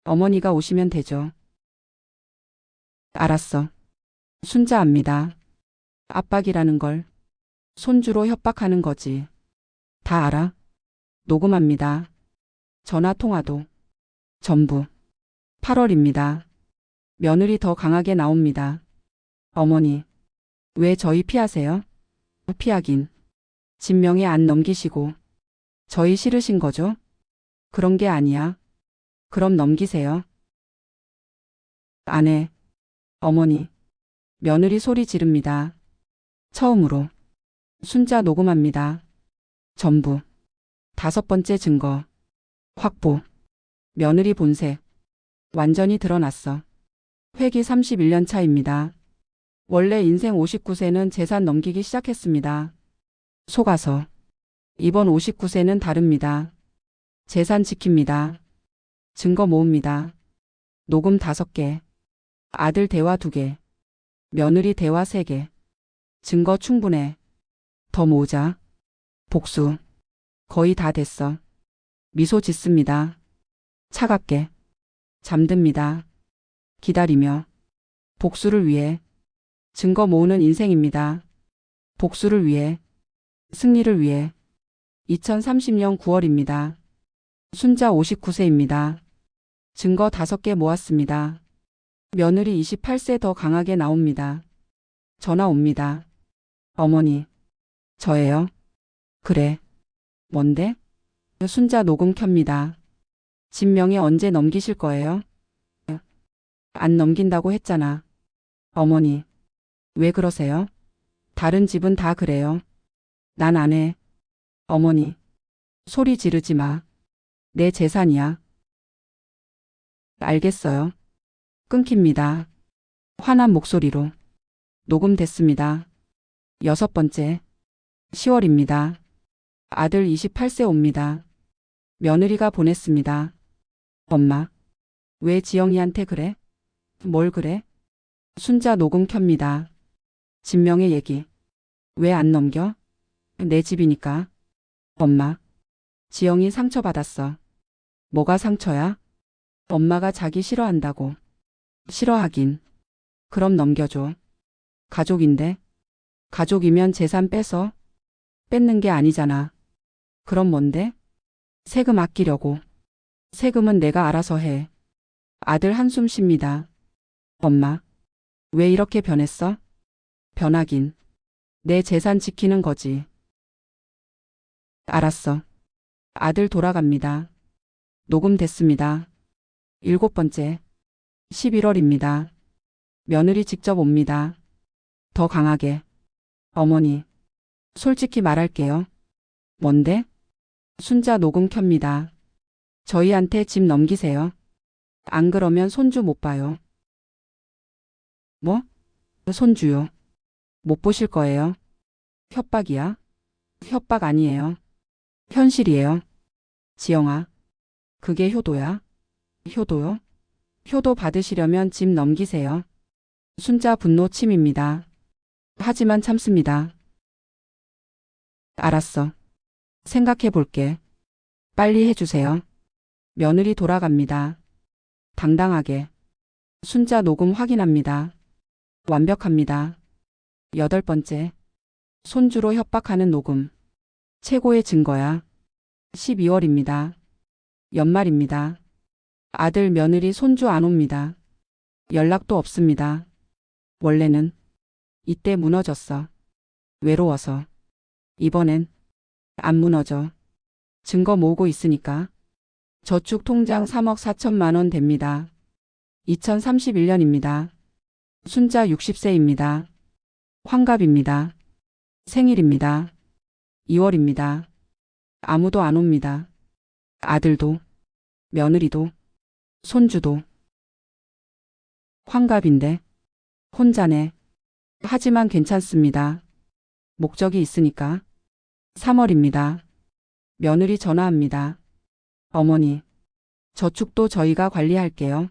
어머니가 오시면 되죠. 알았어. 순자 압니다. 압박이라는 걸. 손주로 협박하는 거지. 다 알아. 녹음합니다. 전화 통화도. 전부. 8월입니다. 며느리 더 강하게 나옵니다. 어머니. 왜 저희 피하세요? 피하긴. 진명에 안 넘기시고. 저희 싫으신 거죠? 그런 게 아니야. 그럼 넘기세요. 안 해. 어머니. 며느리 소리 지릅니다. 처음으로. 순자 녹음합니다. 전부. 다섯 번째 증거. 확보. 며느리 본색. 완전히 드러났어. 회기 31년 차입니다. 원래 인생 59세는 재산 넘기기 시작했습니다. 속아서. 이번 59세는 다릅니다. 재산 지킵니다. 증거 모읍니다. 녹음 5개. 아들 대화 2개. 며느리 대화 3개. 증거 충분해. 더 모으자. 복수. 거의 다 됐어. 미소 짓습니다. 차갑게. 잠듭니다. 기다리며. 복수를 위해. 증거 모으는 인생입니다. 복수를 위해. 승리를 위해. 2030년 9월입니다. 순자 59세입니다. 증거 5개 모았습니다. 며느리 28세 더 강하게 나옵니다. 전화 옵니다. 어머니. 저예요. 그래. 뭔데? 순자 녹음 켭니다. 진명이 언제 넘기실 거예요? 안 넘긴다고 했잖아. 어머니. 왜 그러세요? 다른 집은 다 그래요. 난 안 해. 어머니. 소리 지르지 마. 내 재산이야. 알겠어요. 끊깁니다. 화난 목소리로. 녹음됐습니다. 6번째. 10월입니다. 아들 28세 옵니다. 며느리가 보냈습니다. 엄마. 왜 지영이한테 그래? 뭘 그래? 순자 녹음 켭니다. 진명의 얘기. 왜 안 넘겨? 내 집이니까. 엄마. 지영이 상처받았어. 뭐가 상처야? 엄마가 자기 싫어한다고. 싫어하긴. 그럼 넘겨줘. 가족인데. 가족이면 재산 빼서. 뺏는 게 아니잖아. 그럼 뭔데? 세금 아끼려고. 세금은 내가 알아서 해. 아들 한숨 쉽니다. 엄마, 왜 이렇게 변했어? 변하긴. 내 재산 지키는 거지. 알았어. 아들 돌아갑니다. 녹음됐습니다. 7번째. 11월입니다. 며느리 직접 옵니다. 더 강하게. 어머니, 솔직히 말할게요. 뭔데? 순자 녹음 켭니다. 저희한테 집 넘기세요. 안 그러면 손주 못 봐요. 뭐? 손주요. 못 보실 거예요. 협박이야? 협박 아니에요. 현실이에요. 지영아, 그게 효도야? 효도요? 효도 받으시려면 집 넘기세요. 순자 분노 침입니다. 하지만 참습니다. 알았어. 생각해 볼게. 빨리 해주세요. 며느리 돌아갑니다. 당당하게. 순자 녹음 확인합니다. 완벽합니다. 8번째. 손주로 협박하는 녹음. 최고의 증거야. 12월입니다. 연말입니다. 아들 며느리 손주 안 옵니다. 연락도 없습니다. 원래는 이때 무너졌어. 외로워서. 이번엔 안 무너져. 증거 모으고 있으니까. 저축 통장 3억 4천만 원 됩니다. 2031년입니다. 순자 60세입니다. 환갑입니다. 생일입니다. 2월입니다. 아무도 안 옵니다. 아들도, 며느리도, 손주도. 환갑인데, 혼자네. 하지만 괜찮습니다. 목적이 있으니까. 3월입니다. 며느리 전화합니다. 어머니, 저축도 저희가 관리할게요.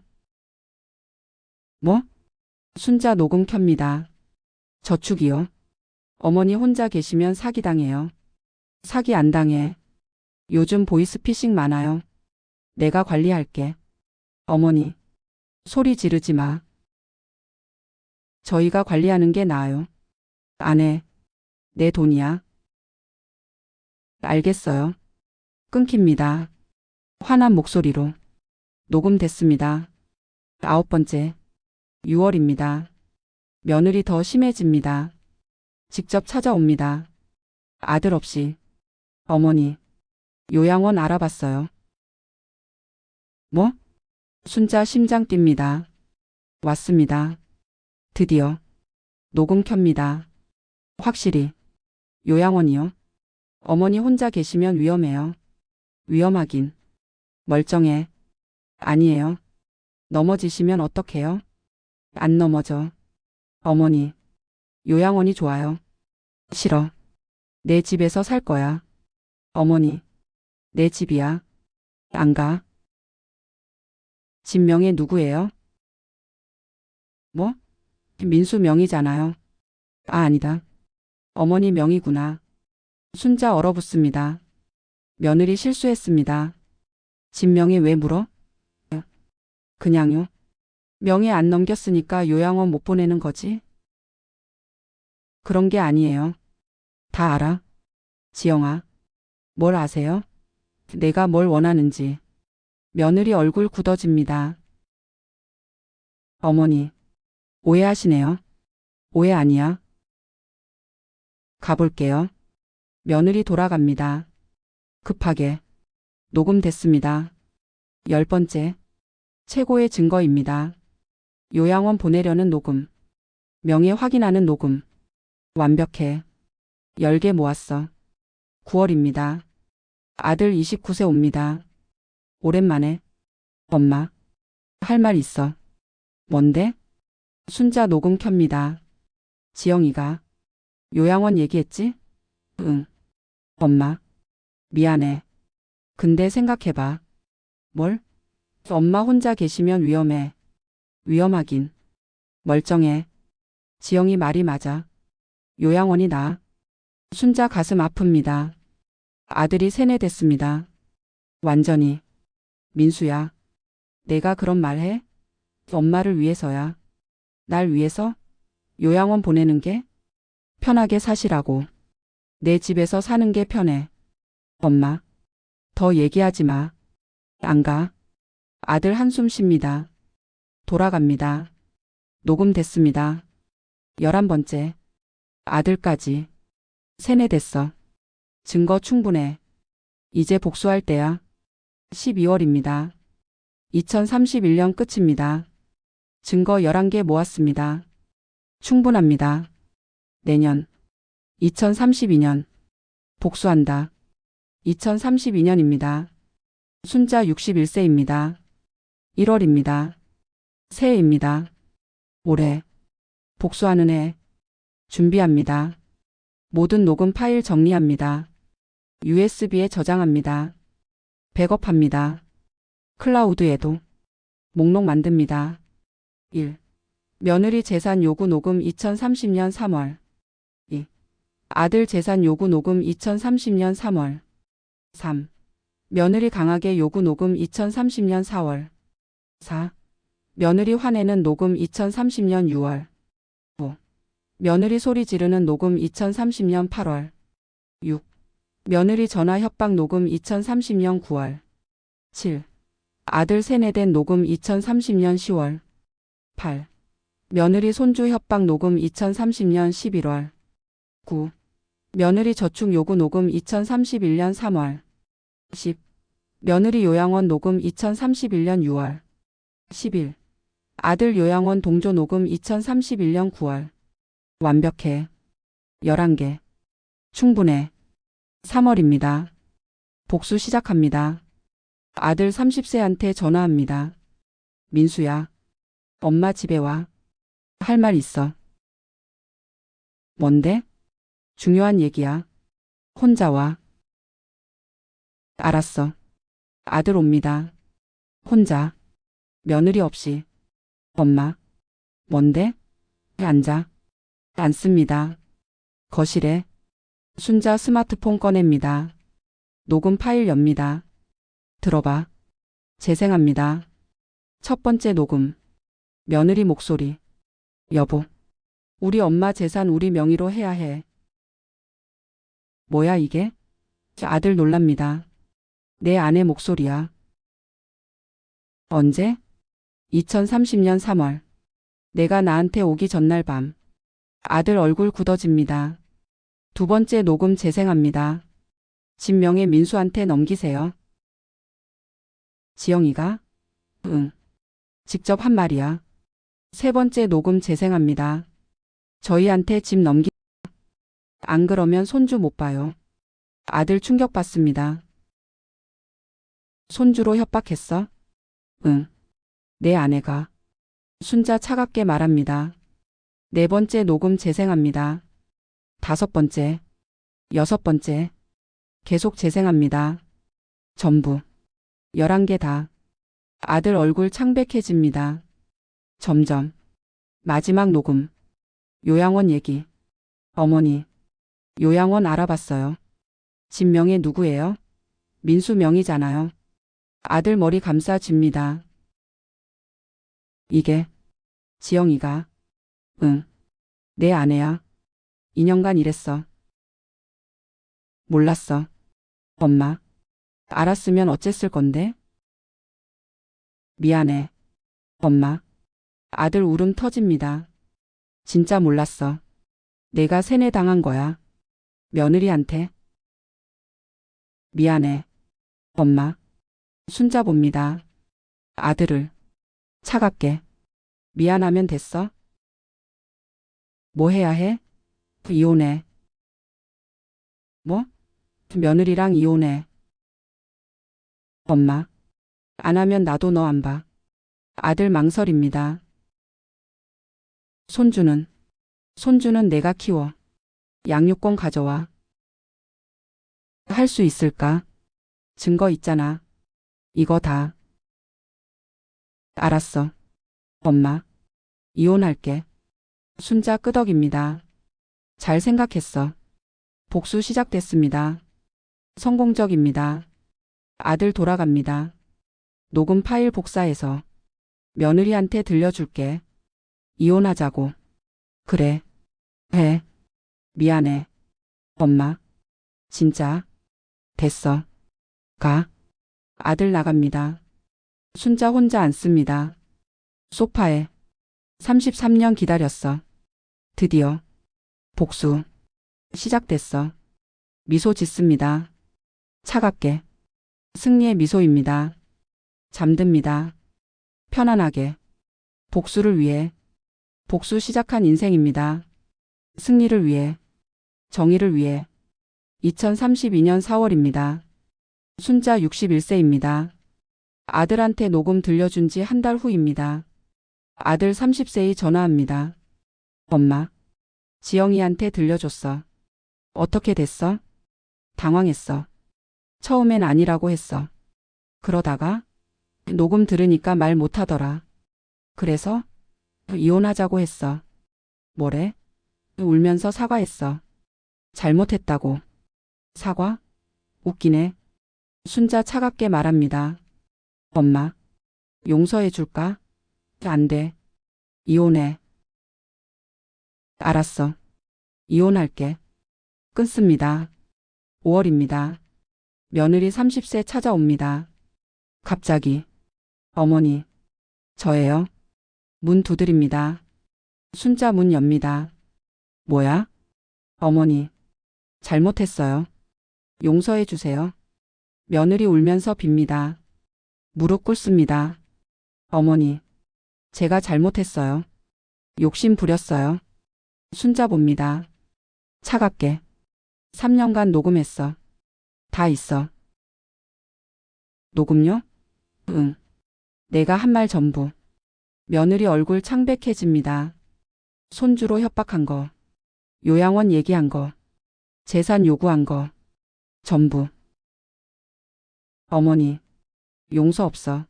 뭐? 순자 녹음 켭니다. 저축이요? 어머니 혼자 계시면 사기당해요. 사기 안 당해. 요즘 보이스피싱 많아요. 내가 관리할게. 어머니, 소리 지르지 마. 저희가 관리하는 게 나아요. 안 해. 내 돈이야. 알겠어요. 끊깁니다. 화난 목소리로. 녹음됐습니다. 9번째. 6월입니다. 며느리 더 심해집니다. 직접 찾아옵니다. 아들 없이. 어머니, 요양원 알아봤어요. 뭐? 순자 심장 뜁니다. 왔습니다. 드디어. 녹음 켭니다. 확실히. 요양원이요? 어머니 혼자 계시면 위험해요. 위험하긴. 멀쩡해. 아니에요. 넘어지시면 어떡해요? 안 넘어져. 어머니, 요양원이 좋아요. 싫어. 내 집에서 살 거야. 어머니, 내 집이야. 안 가. 집 명예 누구예요? 뭐? 민수 명의잖아요. 아, 아니다. 어머니 명의구나. 순자 얼어붙습니다. 며느리 실수했습니다. 집 명예 왜 물어? 그냥요. 명예 안 넘겼으니까 요양원 못 보내는 거지? 그런 게 아니에요. 다 알아. 지영아, 뭘 아세요? 내가 뭘 원하는지. 며느리 얼굴 굳어집니다. 어머니, 오해하시네요. 오해 아니야. 가볼게요. 며느리 돌아갑니다. 급하게. 녹음됐습니다. 10번째. 최고의 증거입니다. 요양원 보내려는 녹음. 명예 확인하는 녹음. 완벽해. 10개 모았어. 9월입니다. 아들 29세 옵니다. 오랜만에. 엄마, 할 말 있어. 뭔데? 순자 녹음 켭니다. 지영이가. 요양원 얘기했지? 응. 엄마, 미안해. 근데 생각해봐. 뭘? 엄마 혼자 계시면 위험해. 위험하긴. 멀쩡해. 지영이 말이 맞아. 요양원이 나아. 순자 가슴 아픕니다. 아들이 세뇌됐습니다. 완전히. 민수야. 내가 그런 말 해? 엄마를 위해서야. 날 위해서? 요양원 보내는 게? 편하게 사시라고. 내 집에서 사는 게 편해. 엄마. 더 얘기하지 마. 안 가. 아들 한숨 쉽니다. 돌아갑니다. 녹음됐습니다. 11번째. 아들까지. 세뇌됐어. 증거 충분해. 이제 복수할 때야. 12월입니다. 2031년 끝입니다. 증거 11개 모았습니다. 충분합니다. 내년. 2032년. 복수한다. 2032년입니다. 순자 61세입니다. 1월입니다. 새해입니다. 올해. 복수하는 해. 준비합니다. 모든 녹음 파일 정리합니다. USB에 저장합니다. 백업합니다. 클라우드에도. 목록 만듭니다. 1. 며느리 재산 요구 녹음 2030년 3월. 2. 아들 재산 요구 녹음 2030년 3월. 3. 며느리 강하게 요구 녹음 2030년 4월. 4. 며느리 화내는 녹음 2030년 6월. 5. 며느리 소리 지르는 녹음 2030년 8월. 6. 며느리 전화 협박 녹음 2030년 9월. 7. 아들 세뇌된 녹음 2030년 10월. 8. 며느리 손주 협박 녹음 2030년 11월. 9. 며느리 저축 요구 녹음 2031년 3월. 10. 며느리 요양원 녹음 2031년 6월. 11. 아들 요양원 동조 녹음 2031년 9월. 완벽해. 11개. 충분해. 3월입니다. 복수 시작합니다. 아들 30세한테 전화합니다. 민수야. 엄마 집에 와. 할 말 있어. 뭔데? 중요한 얘기야. 혼자 와. 알았어. 아들 옵니다. 혼자. 며느리 없이. 엄마. 뭔데? 앉아. 앉습니다. 거실에. 순자 스마트폰 꺼냅니다. 녹음 파일 엽니다. 들어봐. 재생합니다. 첫 번째 녹음. 며느리 목소리. 여보. 우리 엄마 재산 우리 명의로 해야 해. 뭐야 이게? 아들 놀랍니다. 내 아내 목소리야. 언제? 2030년 3월. 내가 나한테 오기 전날 밤. 아들 얼굴 굳어집니다. 두 번째 녹음 재생합니다. 집 명예 민수한테 넘기세요. 지영이가? 응. 직접 한 말이야. 세 번째 녹음 재생합니다. 저희한테 집 넘기. 안 그러면 손주 못 봐요. 아들 충격받습니다. 손주로 협박했어? 응. 내 아내가. 순자 차갑게 말합니다. 네 번째 녹음 재생합니다. 다섯 번째. 여섯 번째. 계속 재생합니다. 전부. 11개 다. 아들 얼굴 창백해집니다. 점점. 마지막 녹음. 요양원 얘기. 어머니. 요양원 알아봤어요. 집 명예 누구예요? 민수 명의잖아요. 아들 머리 감싸집니다. 이게. 지영이가. 응. 내 아내야. 2년간 일했어. 몰랐어. 엄마. 알았으면 어쨌을 건데? 미안해. 엄마. 아들 울음 터집니다. 진짜 몰랐어. 내가 세뇌당한 거야. 며느리한테. 미안해. 엄마. 순자 봅니다. 아들을. 차갑게. 미안하면 됐어? 뭐 해야 해? 이혼해. 뭐? 며느리랑 이혼해. 엄마. 안 하면 나도 너 안 봐. 아들 망설입니다. 손주는? 손주는 내가 키워. 양육권 가져와. 할 수 있을까? 증거 있잖아. 이거 다. 알았어. 엄마. 이혼할게. 순자 끄덕입니다. 잘 생각했어. 복수 시작됐습니다. 성공적입니다. 아들 돌아갑니다. 녹음 파일 복사해서 며느리한테 들려줄게. 이혼하자고. 그래. 해. 미안해. 엄마. 진짜. 됐어. 가. 아들 나갑니다. 순자 혼자 앉습니다. 소파에. 33년 기다렸어. 드디어 복수 시작됐어. 미소 짓습니다. 차갑게. 승리의 미소입니다. 잠듭니다. 편안하게. 복수를 위해. 복수 시작한 인생입니다. 승리를 위해. 정의를 위해. 2032년 4월입니다. 순자 61세입니다. 아들한테 녹음 들려준 지 한 달 후입니다. 아들 30세이 전화합니다. 엄마, 지영이한테 들려줬어. 어떻게 됐어? 당황했어. 처음엔 아니라고 했어. 그러다가 녹음 들으니까 말 못하더라. 그래서 이혼하자고 했어. 뭐래? 울면서 사과했어. 잘못했다고. 사과? 웃기네. 순자 차갑게 말합니다. 엄마, 용서해 줄까? 안 돼. 이혼해. 알았어. 이혼할게. 끊습니다. 5월입니다. 며느리 30세 찾아옵니다. 갑자기. 어머니. 저예요. 문 두드립니다. 순자 문 엽니다. 뭐야? 어머니. 잘못했어요. 용서해 주세요. 며느리 울면서 빕니다. 무릎 꿇습니다. 어머니. 제가 잘못했어요. 욕심 부렸어요. 순자 봅니다. 차갑게. 3년간 녹음했어. 다 있어. 녹음요? 응. 내가 한 말 전부. 며느리 얼굴 창백해집니다. 손주로 협박한 거. 요양원 얘기한 거. 재산 요구한 거. 전부. 어머니. 용서 없어.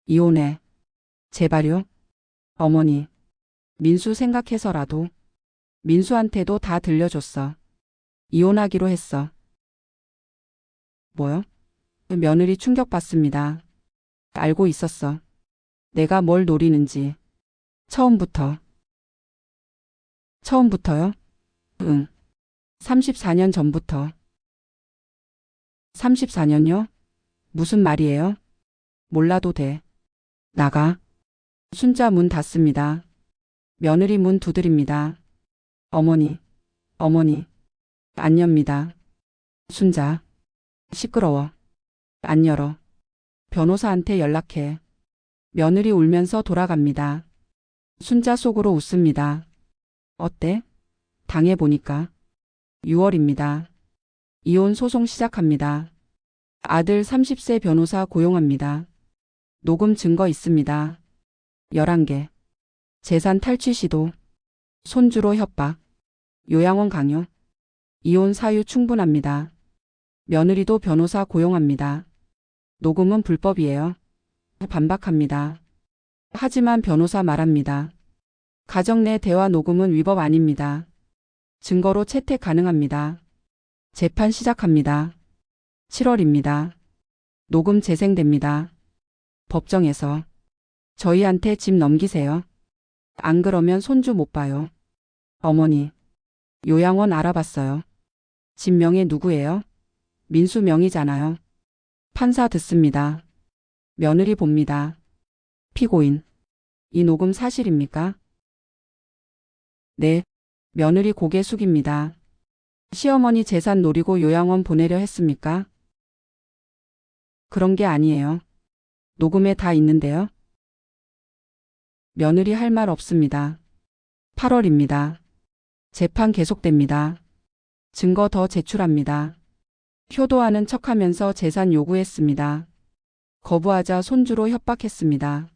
이혼해. 제발요. 어머니. 민수 생각해서라도. 민수한테도 다 들려줬어. 이혼하기로 했어. 뭐요? 며느리 충격받습니다. 알고 있었어. 내가 뭘 노리는지. 처음부터. 처음부터요? 응. 34년 전부터. 34년요? 무슨 말이에요? 몰라도 돼. 나가. 순자 문 닫습니다. 며느리 문 두드립니다. 어머니. 어머니. 안 엽니다. 순자. 시끄러워. 안 열어. 변호사한테 연락해. 며느리 울면서 돌아갑니다. 순자 속으로 웃습니다. 어때? 당해보니까. 6월입니다. 이혼 소송 시작합니다. 아들 30세 변호사 고용합니다. 녹음 증거 있습니다. 11개. 재산 탈취 시도. 손주로 협박. 요양원 강요. 이혼 사유 충분합니다. 며느리도 변호사 고용합니다. 녹음은 불법이에요. 반박합니다. 하지만 변호사 말합니다. 가정 내 대화 녹음은 위법 아닙니다. 증거로 채택 가능합니다. 재판 시작합니다. 7월입니다. 녹음 재생됩니다. 법정에서. 저희한테 집 넘기세요. 안 그러면 손주 못 봐요. 어머니. 요양원 알아봤어요. 집 명의 누구예요? 민수 명의잖아요. 판사 듣습니다. 며느리 봅니다. 피고인. 이 녹음 사실입니까? 네. 며느리 고개 숙입니다. 시어머니 재산 노리고 요양원 보내려 했습니까? 그런 게 아니에요. 녹음에 다 있는데요. 며느리 할 말 없습니다. 8월입니다. 재판 계속됩니다. 증거 더 제출합니다. 효도하는 척하면서 재산 요구했습니다. 거부하자 손주로 협박했습니다.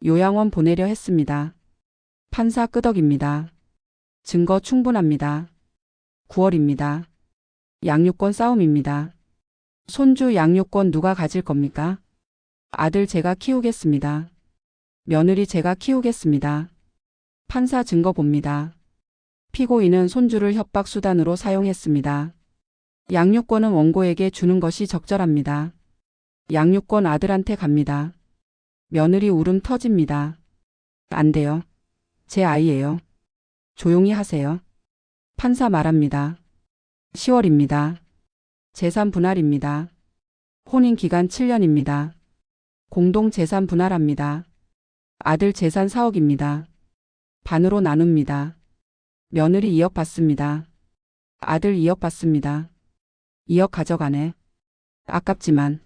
요양원 보내려 했습니다. 판사 끄덕입니다. 증거 충분합니다. 9월입니다. 양육권 싸움입니다. 손주 양육권 누가 가질 겁니까? 아들 제가 키우겠습니다. 며느리 제가 키우겠습니다. 판사 증거 봅니다. 피고인은 손주를 협박 수단으로 사용했습니다. 양육권은 원고에게 주는 것이 적절합니다. 양육권 아들한테 갑니다. 며느리 울음 터집니다. 안 돼요. 제 아이예요. 조용히 하세요. 판사 말합니다. 10월입니다. 재산 분할입니다. 혼인 기간 7년입니다. 공동 재산 분할합니다. 아들 재산 4억입니다. 반으로 나눕니다. 며느리 2억 받습니다. 아들 2억 받습니다. 2억 가져가네. 아깝지만.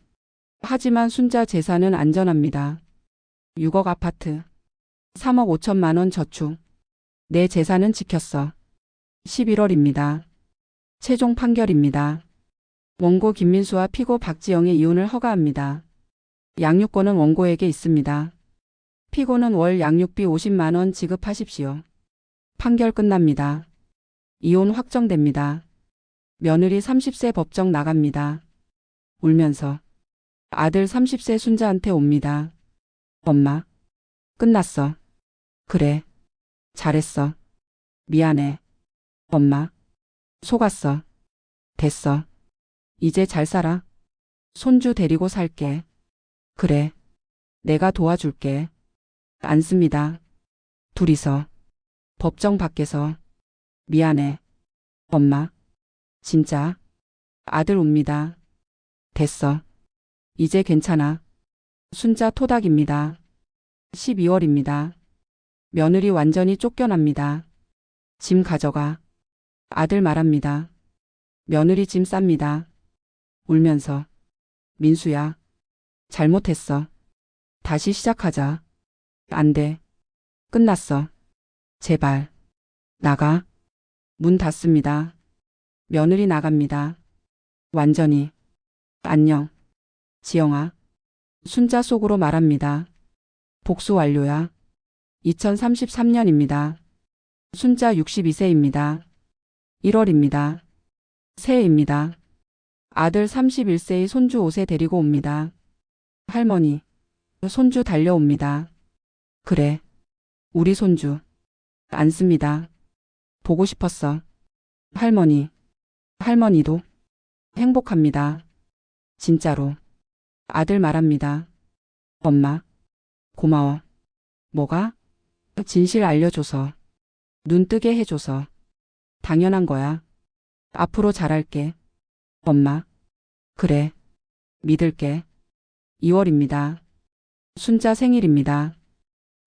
하지만 순자 재산은 안전합니다. 6억 아파트. 3억 5천만 원 저축. 내 재산은 지켰어. 11월입니다. 최종 판결입니다. 원고 김민수와 피고 박지영의 이혼을 허가합니다. 양육권은 원고에게 있습니다. 피고는 월 양육비 50만 원 지급하십시오. 판결 끝납니다. 이혼 확정됩니다. 며느리 30세 법정 나갑니다. 울면서 아들 30세 순자한테 옵니다. 엄마, 끝났어. 그래, 잘했어. 미안해. 엄마, 속았어. 됐어. 이제 잘 살아. 손주 데리고 살게. 그래, 내가 도와줄게. 앉습니다. 둘이서. 법정 밖에서. 미안해. 엄마. 진짜. 아들 웁니다. 됐어. 이제 괜찮아. 순자 토닥입니다. 12월입니다. 며느리 완전히 쫓겨납니다. 짐 가져가. 아들 말합니다. 며느리 짐 쌉니다. 울면서. 민수야. 잘못했어. 다시 시작하자. 안 돼. 끝났어. 제발. 나가. 문 닫습니다. 며느리 나갑니다. 완전히. 안녕. 지영아. 순자 속으로 말합니다. 복수 완료야. 2033년입니다. 순자 62세입니다. 1월입니다. 새해입니다. 아들 31세의 손주 5세 데리고 옵니다. 할머니. 손주 달려옵니다. 그래. 우리 손주. 앉습니다. 보고 싶었어. 할머니. 할머니도. 행복합니다. 진짜로. 아들 말합니다. 엄마. 고마워. 뭐가? 진실 알려줘서. 눈 뜨게 해줘서. 당연한 거야. 앞으로 잘할게. 엄마. 그래. 믿을게. 2월입니다. 순자 생일입니다.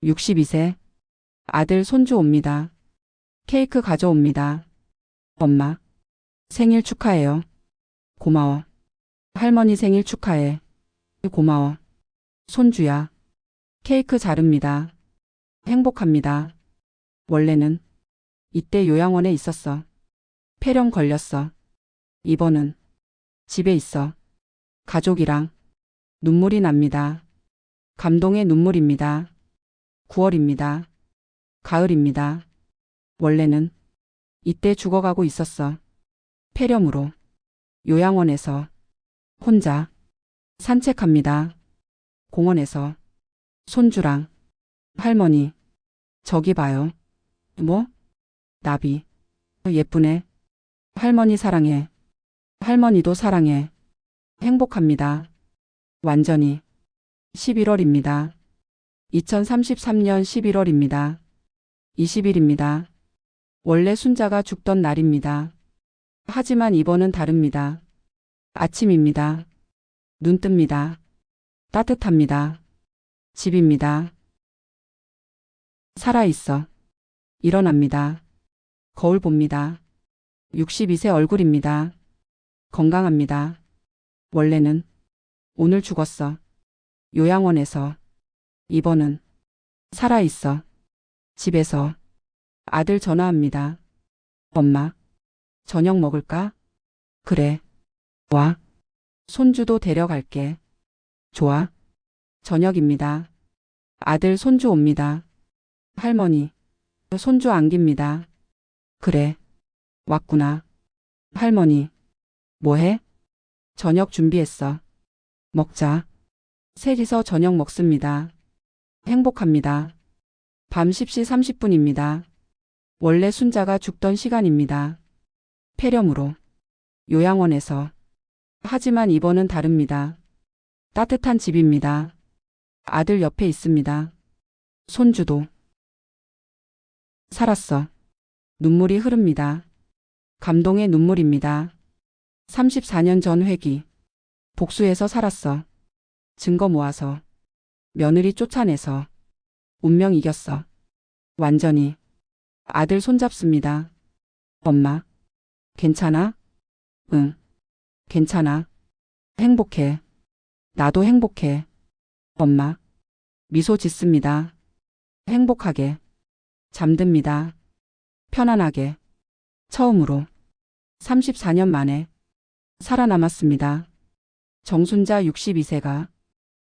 62세. 아들 손주 옵니다. 케이크 가져옵니다. 엄마. 생일 축하해요. 고마워. 할머니 생일 축하해. 고마워. 손주야. 케이크 자릅니다. 행복합니다. 원래는 이때 요양원에 있었어. 폐렴 걸렸어. 이번은 집에 있어. 가족이랑. 눈물이 납니다. 감동의 눈물입니다. 9월입니다. 가을입니다. 원래는 이때 죽어가고 있었어. 폐렴으로. 요양원에서. 혼자. 산책합니다. 공원에서. 손주랑. 할머니. 저기 봐요. 뭐? 나비. 예쁘네. 할머니 사랑해. 할머니도 사랑해. 행복합니다. 완전히. 11월입니다. 2033년 11월입니다. 20일입니다. 원래 순자가 죽던 날입니다. 하지만 이번은 다릅니다. 아침입니다. 눈 뜹니다. 따뜻합니다. 집입니다. 살아있어. 일어납니다. 거울 봅니다. 62세 얼굴입니다. 건강합니다. 원래는 오늘 죽었어. 요양원에서. 이번은 살아있어. 집에서. 아들 전화합니다. 엄마. 저녁 먹을까? 그래. 와. 손주도 데려갈게. 좋아. 저녁입니다. 아들 손주 옵니다. 할머니. 손주 안깁니다. 그래. 왔구나. 할머니. 뭐해? 저녁 준비했어. 먹자. 셋이서 저녁 먹습니다. 행복합니다. 밤 10시 30분입니다. 원래 순자가 죽던 시간입니다. 폐렴으로. 요양원에서. 하지만 이번은 다릅니다. 따뜻한 집입니다. 아들 옆에 있습니다. 손주도. 살았어. 눈물이 흐릅니다. 감동의 눈물입니다. 34년 전 회기. 복수해서 살았어. 증거 모아서. 며느리 쫓아내서. 운명 이겼어. 완전히. 아들 손잡습니다. 엄마, 괜찮아? 응, 괜찮아. 행복해. 나도 행복해. 엄마, 미소 짓습니다. 행복하게. 잠듭니다. 편안하게. 처음으로 34년 만에 살아남았습니다. 정순자 62세가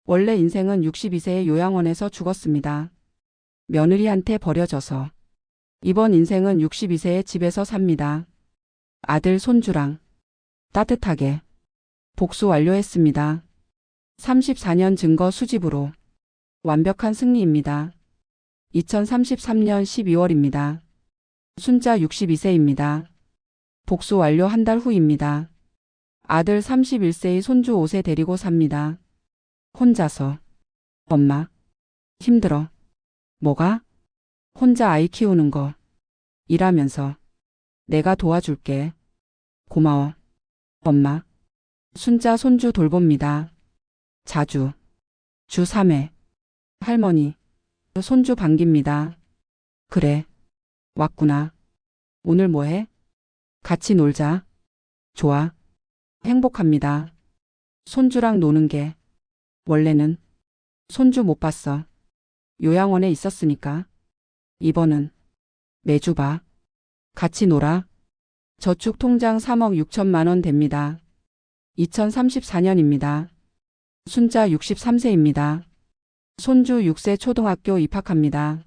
원래 인생은 62세의 요양원에서 죽었습니다. 며느리한테 버려져서 이번 인생은 62세의 집에서 삽니다. 아들 손주랑 따뜻하게 복수 완료했습니다. 34년 증거 수집으로 완벽한 승리입니다. 2033년 12월입니다. 순자 62세입니다. 복수 완료 한 달 후입니다. 아들 31세의 손주 5세 데리고 삽니다. 혼자서. 엄마, 힘들어. 뭐가? 혼자 아이 키우는 거. 일하면서. 내가 도와줄게. 고마워. 엄마. 순자 손주 돌봅니다. 자주. 주 3회. 할머니. 손주 반깁니다. 그래. 왔구나. 오늘 뭐해? 같이 놀자. 좋아. 행복합니다. 손주랑 노는 게. 원래는 손주 못 봤어. 요양원에 있었으니까. 이번은 매주 봐. 같이 놀아. 저축 통장 3억 6천만 원 됩니다. 2034년입니다. 순자 63세입니다. 손주 6세 초등학교 입학합니다.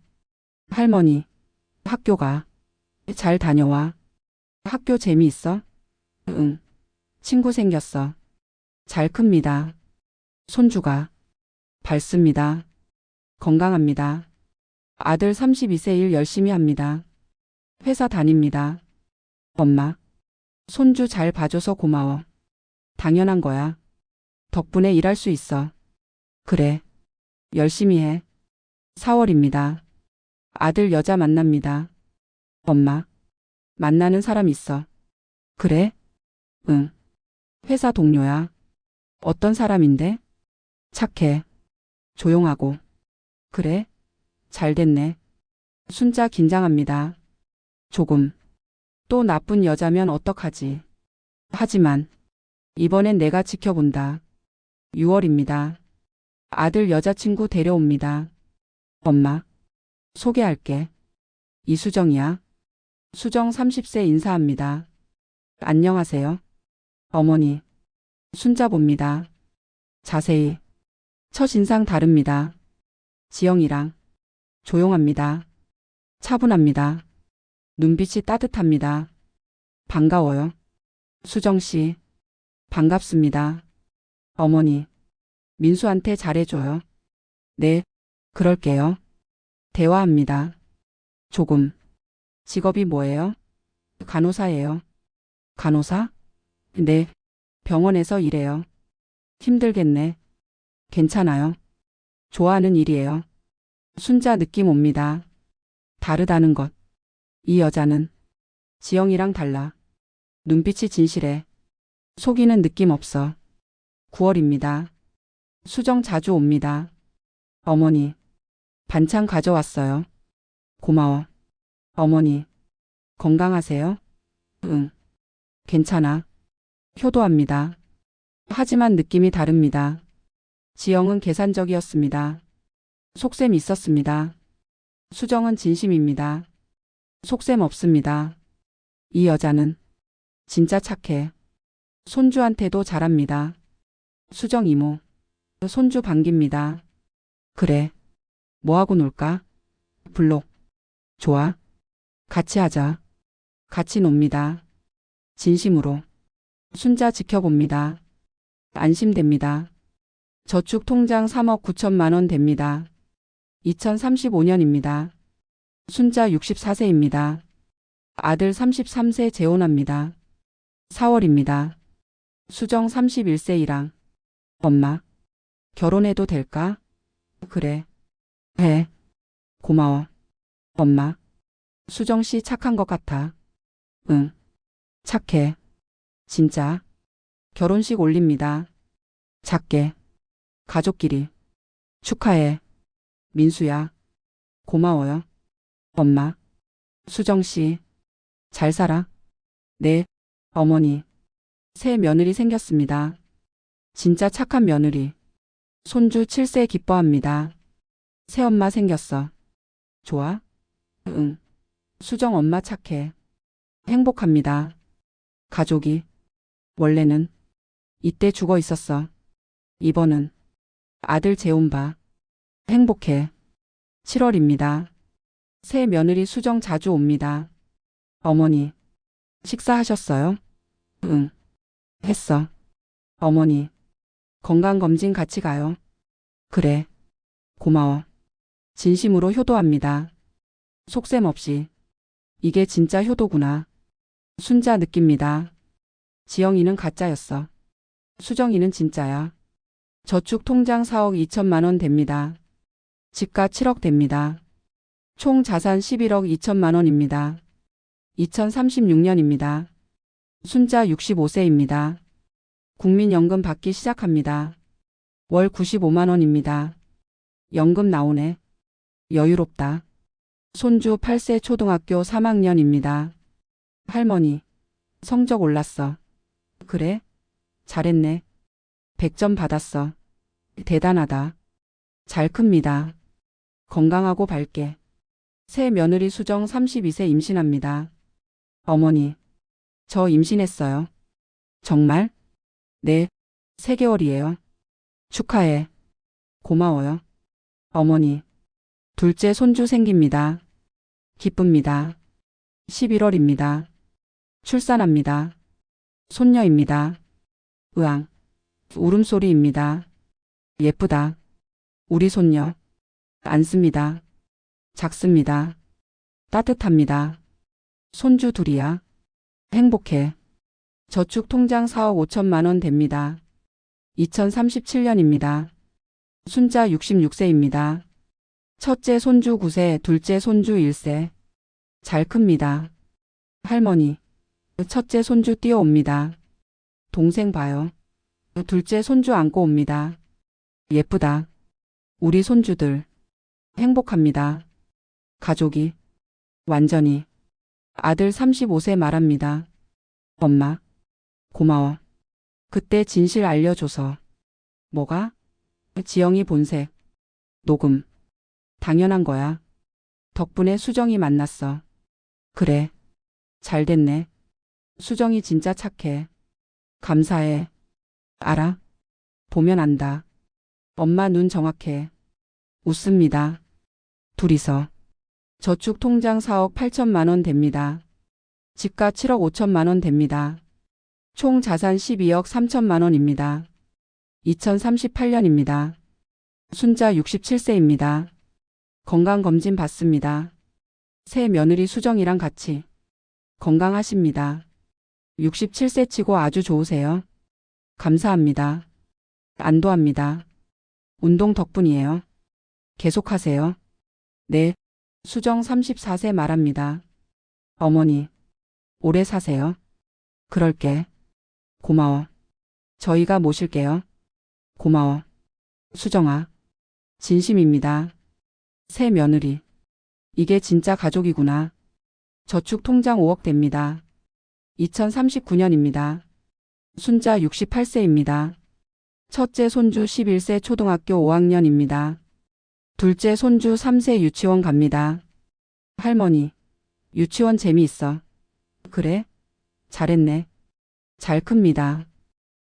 할머니, 학교가 잘 다녀와. 학교 재미있어? 응. 친구 생겼어. 잘 큽니다. 손주가 밝습니다. 건강합니다. 아들 32세 일 열심히 합니다. 회사 다닙니다. 엄마, 손주 잘 봐줘서 고마워. 당연한 거야. 덕분에 일할 수 있어. 그래. 열심히 해. 4월입니다. 아들 여자 만납니다. 엄마, 만나는 사람 있어. 그래? 응. 회사 동료야. 어떤 사람인데? 착해. 조용하고. 그래? 잘 됐네. 순자 긴장합니다. 조금. 또 나쁜 여자면 어떡하지? 하지만 이번엔 내가 지켜본다. 6월입니다. 아들 여자친구 데려옵니다. 엄마, 소개할게. 이수정이야. 수정 30세 인사합니다. 안녕하세요. 어머니. 순자 봅니다. 자세히. 첫인상 다릅니다. 지영이랑 조용합니다. 차분합니다. 눈빛이 따뜻합니다. 반가워요. 수정씨. 반갑습니다. 어머니. 민수한테 잘해줘요. 네, 그럴게요. 대화합니다. 조금. 직업이 뭐예요? 간호사예요. 간호사? 네, 병원에서 일해요. 힘들겠네. 괜찮아요. 좋아하는 일이에요. 순자 느낌 옵니다. 다르다는 것. 이 여자는 지영이랑 달라. 눈빛이 진실해. 속이는 느낌 없어. 9월입니다. 수정 자주 옵니다. 어머니, 반찬 가져왔어요. 고마워. 어머니, 건강하세요? 응, 괜찮아. 효도합니다. 하지만 느낌이 다릅니다. 지영은 계산적이었습니다. 속셈 있었습니다. 수정은 진심입니다. 속셈 없습니다. 이 여자는 진짜 착해. 손주한테도 잘합니다. 수정 이모, 손주 반깁니다. 그래, 뭐하고 놀까? 블록. 좋아. 같이 하자. 같이 놉니다. 진심으로. 순자 지켜봅니다. 안심됩니다. 저축 통장 3억 9천만 원 됩니다. 2035년입니다. 순자 64세입니다. 아들 33세 재혼합니다. 4월입니다. 수정 31세이랑. 엄마, 결혼해도 될까? 그래. 해. 고마워. 엄마, 수정씨 착한 것 같아. 응. 착해. 진짜. 결혼식 올립니다. 작게. 가족끼리. 축하해. 민수야. 고마워요. 엄마. 수정씨. 잘 살아? 네, 어머니. 새 며느리 생겼습니다. 진짜 착한 며느리. 손주 7세 기뻐합니다. 새엄마 생겼어. 좋아? 응. 수정 엄마 착해. 행복합니다. 가족이. 원래는 이때 죽어 있었어. 이번은 아들 재혼 봐. 행복해. 7월입니다. 새 며느리 수정 자주 옵니다. 어머니. 식사하셨어요? 응. 했어. 어머니. 건강검진 같이 가요. 그래. 고마워. 진심으로 효도합니다. 속셈 없이. 이게 진짜 효도구나. 순자 느낍니다. 지영이는 가짜였어. 수정이는 진짜야. 저축 통장 4억 2천만 원 됩니다. 집가 7억 됩니다. 총 자산 11억 2천만 원입니다. 2036년입니다. 순자 65세입니다. 국민연금 받기 시작합니다. 월 95만 원입니다. 연금 나오네. 여유롭다. 손주 8세 초등학교 3학년입니다. 할머니, 성적 올랐어. 그래? 잘했네. 100점 받았어. 대단하다. 잘 큽니다. 건강하고 밝게. 새 며느리 수정 32세 임신합니다. 어머니, 저 임신했어요. 정말? 네, 3개월이에요. 축하해. 고마워요. 어머니, 둘째 손주 생깁니다. 기쁩니다. 11월입니다. 출산합니다. 손녀입니다. 으앙. 울음소리입니다. 예쁘다. 우리 손녀. 안습니다. 작습니다. 따뜻합니다. 손주 둘이야. 행복해. 저축 통장 4억 5천만 원 됩니다. 2037년입니다. 순자 66세입니다. 첫째 손주 9세, 둘째 손주 1세. 잘 큽니다. 할머니, 첫째 손주 뛰어옵니다. 동생 봐요. 둘째 손주 안고 옵니다. 예쁘다. 우리 손주들. 행복합니다. 가족이. 완전히. 아들 35세 말합니다. 엄마, 고마워. 그때 진실 알려줘서. 뭐가? 지영이 본색. 녹음. 당연한 거야. 덕분에 수정이 만났어. 그래. 잘 됐네. 수정이 진짜 착해. 감사해. 알아? 보면 안다. 엄마 눈 정확해. 웃습니다. 둘이서. 저축 통장 4억 8천만 원 됩니다. 집가 7억 5천만 원 됩니다. 총 자산 12억 3천만 원입니다. 2038년입니다. 순자 67세입니다. 건강검진 받습니다. 새 며느리 수정이랑 같이. 건강하십니다. 67세 치고 아주 좋으세요. 감사합니다. 안도합니다. 운동 덕분이에요. 계속하세요. 네. 수정 34세 말합니다. 어머니, 오래 사세요. 그럴게. 고마워. 저희가 모실게요. 고마워. 수정아. 진심입니다. 새 며느리. 이게 진짜 가족이구나. 저축 통장 5억 됩니다. 2039년입니다. 순자 68세입니다. 첫째 손주 11세 초등학교 5학년입니다. 둘째 손주 3세 유치원 갑니다. 할머니, 유치원 재미있어. 그래? 잘했네. 잘 큽니다.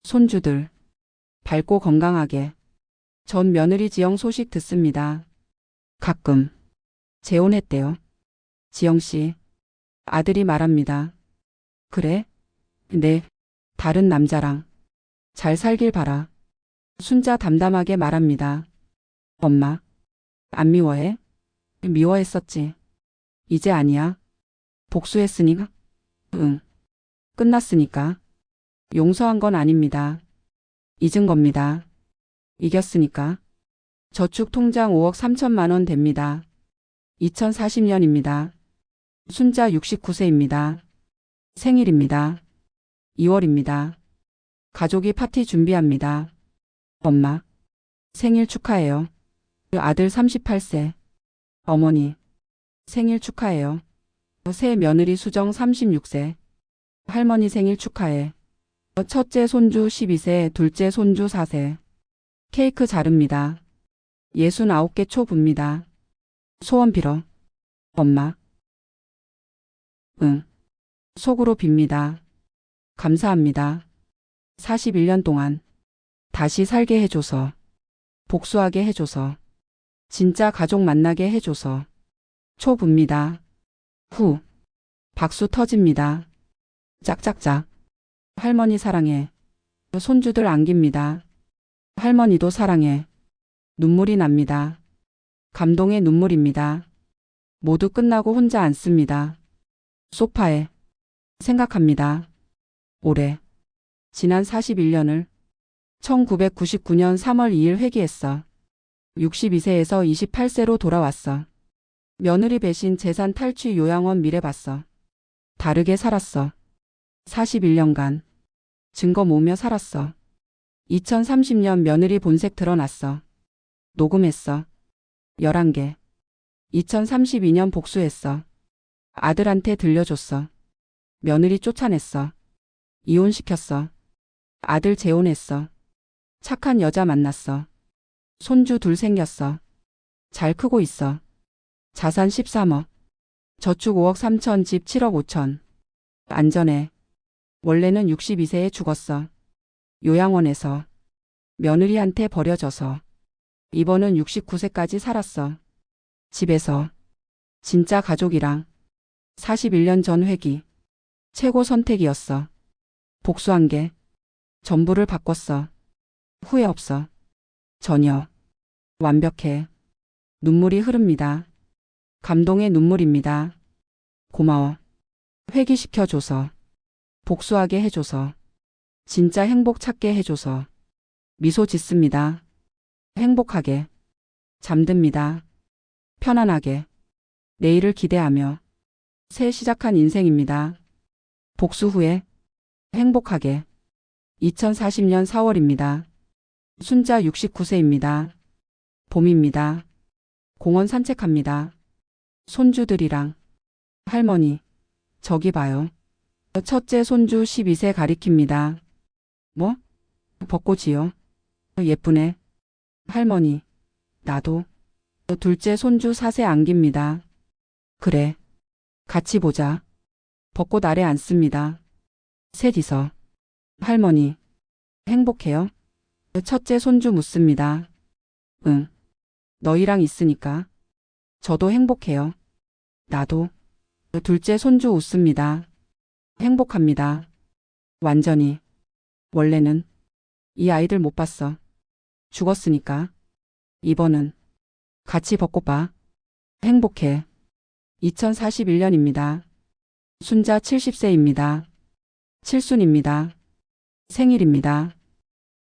손주들. 밝고 건강하게. 전 며느리 지영 소식 듣습니다. 가끔. 재혼했대요. 지영씨. 아들이 말합니다. 그래? 네. 다른 남자랑. 잘 살길 바라. 순자 담담하게 말합니다. 엄마. 안 미워해? 미워했었지. 이제 아니야. 복수했으니? 응. 끝났으니까. 용서한 건 아닙니다. 잊은 겁니다. 이겼으니까. 저축 통장 5억 3천만 원 됩니다. 2040년입니다. 순자 69세입니다. 생일입니다. 2월입니다. 가족이 파티 준비합니다. 엄마, 생일 축하해요. 아들 38세. 어머니, 생일 축하해요. 새 며느리 수정 36세. 할머니 생일 축하해. 첫째 손주 12세, 둘째 손주 4세. 케이크 자릅니다. 69개 초 붑니다. 소원 빌어. 엄마. 응. 속으로 빕니다. 감사합니다. 41년 동안 다시 살게 해줘서, 복수하게 해줘서, 진짜 가족 만나게 해줘서. 초 붑니다. 후. 박수 터집니다. 짝짝짝. 할머니 사랑해. 손주들 안깁니다. 할머니도 사랑해. 눈물이 납니다. 감동의 눈물입니다. 모두 끝나고 혼자 앉습니다. 소파에. 생각합니다. 올해. 지난 41년을 1999년 3월 2일 회귀했어. 62세에서 28세로 돌아왔어. 며느리 배신, 재산 탈취, 요양원 미래 봤어. 다르게 살았어. 41년간. 증거 모으며 살았어. 2030년 며느리 본색 드러났어. 녹음했어. 11개. 2032년 복수했어. 아들한테 들려줬어. 며느리 쫓아냈어. 이혼시켰어. 아들 재혼했어. 착한 여자 만났어. 손주 둘 생겼어. 잘 크고 있어. 자산 13억. 저축 5억 3천, 집 7억 5천. 안전해. 원래는 62세에 죽었어. 요양원에서. 며느리한테 버려져서. 이번은 69세까지 살았어. 집에서. 진짜 가족이랑. 41년 전 회귀. 최고 선택이었어. 복수한 게. 전부를 바꿨어. 후회 없어. 전혀. 완벽해. 눈물이 흐릅니다. 감동의 눈물입니다. 고마워. 회귀시켜줘서. 복수하게 해줘서. 진짜 행복 찾게 해줘서. 미소 짓습니다. 행복하게. 잠듭니다. 편안하게. 내일을 기대하며. 새 시작한 인생입니다. 복수 후에. 행복하게. 2040년 4월입니다. 순자 69세입니다. 봄입니다. 공원 산책합니다. 손주들이랑. 할머니. 저기 봐요. 첫째 손주 12세 가리킵니다. 뭐? 벚꽃이요? 예쁘네. 할머니. 나도. 둘째 손주 4세 안깁니다. 그래. 같이 보자. 벚꽃 아래 앉습니다. 셋이서. 할머니. 행복해요? 첫째 손주 묻습니다. 응. 너희랑 있으니까. 저도 행복해요. 나도. 둘째 손주 웃습니다. 행복합니다. 완전히. 원래는 이 아이들 못 봤어. 죽었으니까. 이번은 같이 벚꽃 봐. 행복해. 2041년입니다. 순자 70세입니다. 칠순입니다. 생일입니다.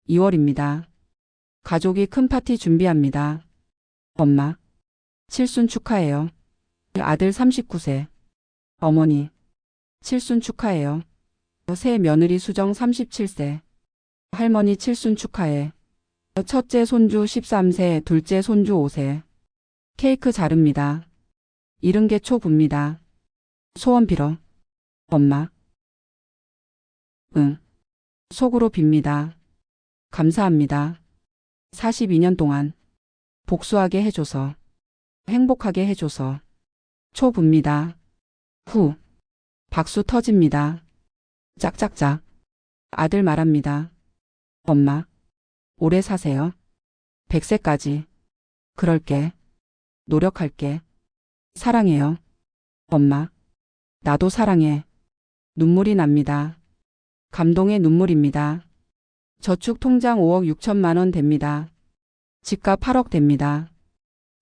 2월입니다. 가족이 큰 파티 준비합니다. 엄마. 칠순 축하해요. 아들 39세. 어머니. 칠순 축하해요. 새 며느리 수정 37세. 할머니 칠순 축하해. 첫째 손주 13세, 둘째 손주 5세. 케이크 자릅니다. 70개 초 붑니다. 소원 빌어. 엄마. 응. 속으로 빕니다. 감사합니다. 42년 동안 복수하게 해줘서, 행복하게 해줘서. 초 붑니다. 후. 박수 터집니다. 짝짝짝. 아들 말합니다. 엄마. 오래 사세요. 100세까지. 그럴게. 노력할게. 사랑해요. 엄마. 나도 사랑해. 눈물이 납니다. 감동의 눈물입니다. 저축 통장 5억 6천만 원 됩니다. 집값 8억 됩니다.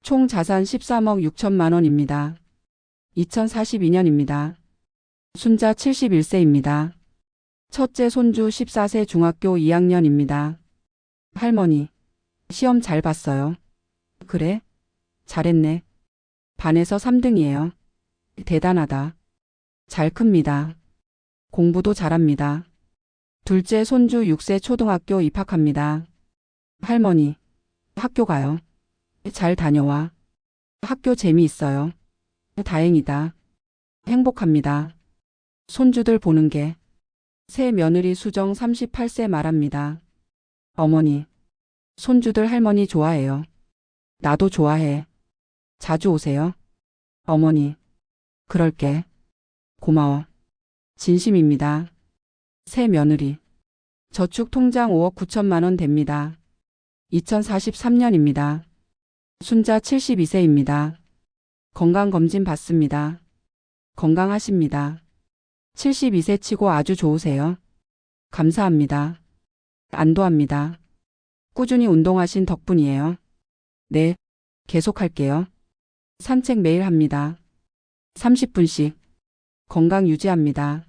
총 자산 13억 6천만 원입니다. 2042년입니다. 순자 71세입니다. 첫째 손주 14세 중학교 2학년입니다. 할머니. 시험 잘 봤어요. 그래? 잘했네. 반에서 3등이에요. 대단하다. 잘 큽니다. 공부도 잘합니다. 둘째 손주 6세 초등학교 입학합니다. 할머니. 학교 가요. 잘 다녀와. 학교 재미있어요. 다행이다. 행복합니다. 손주들 보는 게. 새 며느리 수정 38세 말합니다. 어머니, 손주들 할머니 좋아해요. 나도 좋아해. 자주 오세요. 어머니, 그럴게. 고마워. 진심입니다. 새 며느리. 저축 통장 5억 9천만 원 됩니다. 2043년입니다. 순자 72세입니다. 건강검진 받습니다. 건강하십니다. 72세 치고 아주 좋으세요. 감사합니다. 안도합니다. 꾸준히 운동하신 덕분이에요. 네, 계속할게요. 산책 매일 합니다. 30분씩. 건강 유지합니다.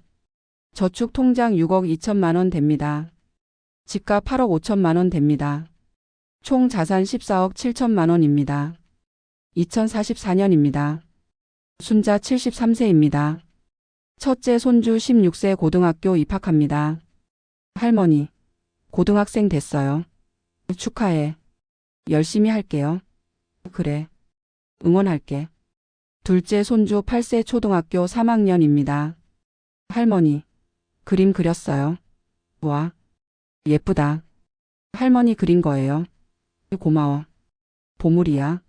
저축 통장 6억 2천만 원 됩니다. 집값 8억 5천만 원 됩니다. 총 자산 14억 7천만 원입니다. 2044년입니다. 순자 73세입니다. 첫째 손주 16세 고등학교 입학합니다. 할머니, 고등학생 됐어요. 축하해. 열심히 할게요. 그래. 응원할게. 둘째 손주 8세 초등학교 3학년입니다. 할머니, 그림 그렸어요. 와, 예쁘다. 할머니 그린 거예요. 고마워. 보물이야.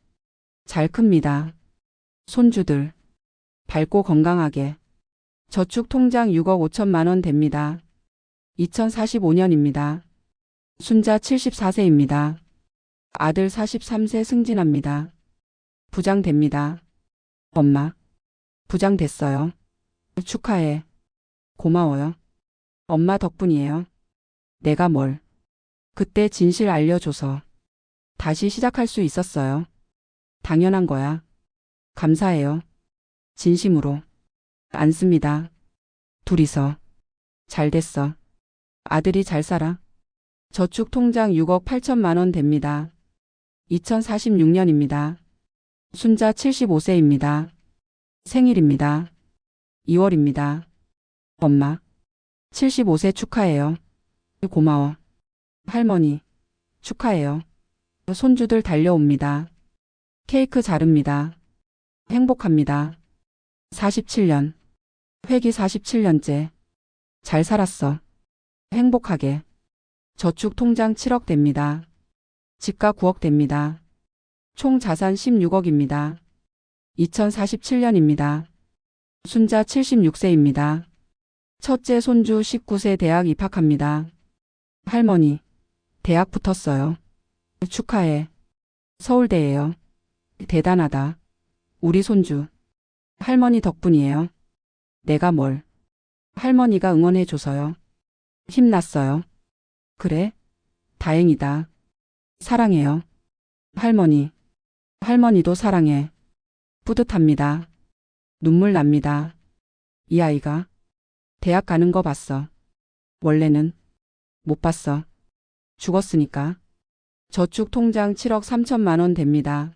잘 큽니다. 손주들, 밝고 건강하게. 저축 통장 6억 5천만 원 됩니다. 2045년입니다. 순자 74세입니다. 아들 43세 승진합니다. 부장 됩니다. 엄마, 부장 됐어요. 축하해. 고마워요. 엄마 덕분이에요. 내가 뭘. 그때 진실 알려줘서 다시 시작할 수 있었어요. 당연한 거야. 감사해요. 진심으로. 안 씁니다. 둘이서. 잘 됐어. 아들이 잘 살아. 저축 통장 6억 8천만 원 됩니다. 2046년입니다. 순자 75세입니다. 생일입니다. 2월입니다. 엄마, 75세 축하해요. 고마워. 할머니, 축하해요. 손주들 달려옵니다. 케이크 자릅니다. 행복합니다. 47년. 회기 47년째. 잘 살았어. 행복하게. 저축 통장 7억 됩니다. 집값 9억 됩니다. 총 자산 16억입니다. 2047년입니다. 순자 76세입니다. 첫째 손주 19세 대학 입학합니다. 할머니, 대학 붙었어요. 축하해. 서울대예요. 대단하다. 우리 손주. 할머니 덕분이에요. 내가 뭘. 할머니가 응원해줘서요. 힘났어요. 그래? 다행이다. 사랑해요. 할머니. 할머니도 사랑해. 뿌듯합니다. 눈물 납니다. 이 아이가 대학 가는 거 봤어. 원래는 못 봤어. 죽었으니까. 저축 통장 7억 3천만 원 됩니다.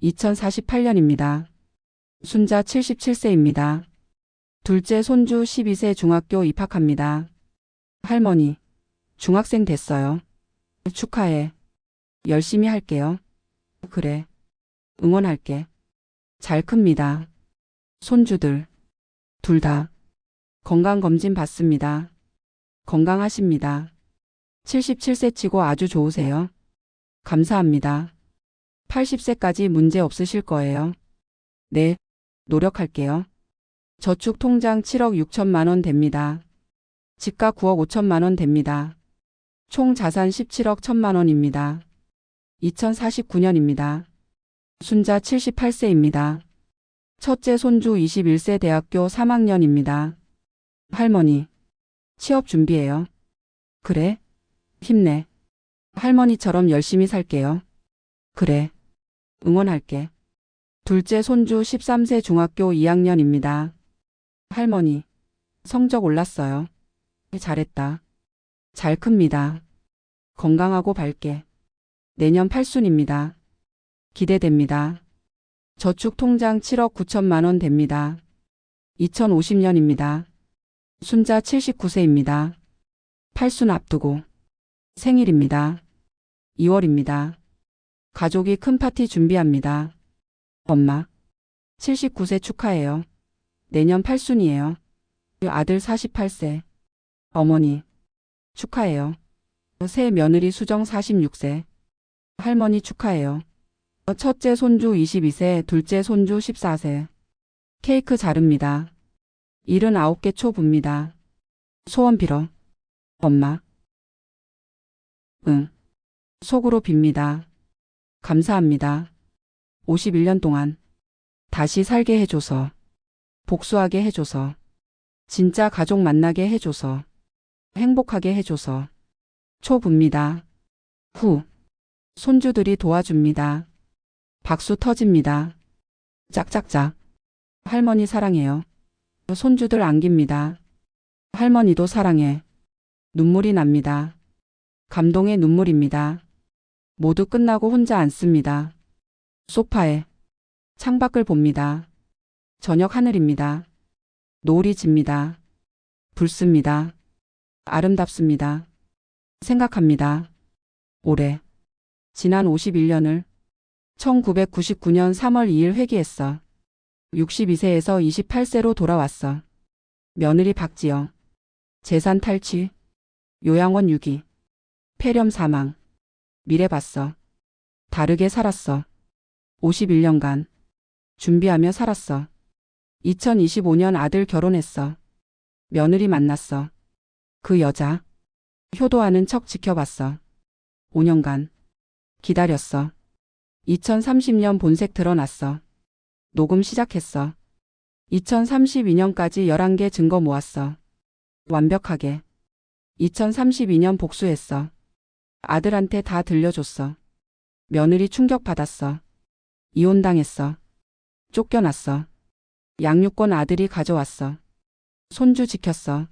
2048년입니다. 순자 77세입니다. 둘째 손주 12세 중학교 입학합니다. 할머니, 중학생 됐어요. 축하해. 열심히 할게요. 그래. 응원할게. 잘 큽니다. 손주들. 둘 다. 건강검진 받습니다. 건강하십니다. 77세 치고 아주 좋으세요. 감사합니다. 80세까지 문제 없으실 거예요. 네, 노력할게요. 저축 통장 7억 6천만 원 됩니다. 집값 9억 5천만 원 됩니다. 총 자산 17억 1천만 원입니다. 2049년입니다. 순자 78세입니다. 첫째 손주 21세 대학교 3학년입니다. 할머니, 취업 준비해요. 그래? 힘내. 할머니처럼 열심히 살게요. 그래. 응원할게. 둘째 손주 13세 중학교 2학년입니다. 할머니, 성적 올랐어요. 잘했다. 잘 큽니다. 건강하고 밝게. 내년 8순입니다. 기대됩니다. 저축 통장 7억 9천만 원 됩니다. 2050년입니다. 순자 79세입니다. 8순 앞두고. 생일입니다. 2월입니다. 가족이 큰 파티 준비합니다. 엄마, 79세 축하해요. 내년 8순이에요. 아들 48세. 어머니 축하해요. 새 며느리 수정 46세. 할머니 축하해요. 첫째 손주 22세, 둘째 손주 14세. 케이크 자릅니다. 79개 초 붑니다. 소원 빌어. 엄마. 응. 속으로 빕니다. 감사합니다. 51년 동안 다시 살게 해줘서, 복수하게 해줘서, 진짜 가족 만나게 해줘서, 행복하게 해줘서. 초 붑니다. 후. 손주들이 도와줍니다. 박수 터집니다. 짝짝짝. 할머니 사랑해요. 손주들 안깁니다. 할머니도 사랑해. 눈물이 납니다. 감동의 눈물입니다. 모두 끝나고 혼자 앉습니다. 소파에 창밖을 봅니다. 저녁 하늘입니다. 노을이 집니다. 붉습니다. 아름답습니다. 생각합니다. 올해 지난 51년을 1999년 3월 2일 회귀했어. 62세에서 28세로 돌아왔어. 며느리 박지영. 재산 탈취. 요양원 유기. 폐렴 사망. 미래 봤어. 다르게 살았어. 51년간 준비하며 살았어. 2025년 아들 결혼했어. 며느리 만났어. 그 여자 효도하는 척 지켜봤어. 5년간 기다렸어. 2030년 본색 드러났어. 녹음 시작했어. 2032년까지 11개 증거 모았어. 완벽하게. 2032년 복수했어. 아들한테 다 들려줬어. 며느리 충격받았어. 이혼당했어. 쫓겨났어. 양육권 아들이 가져왔어. 손주 지켰어.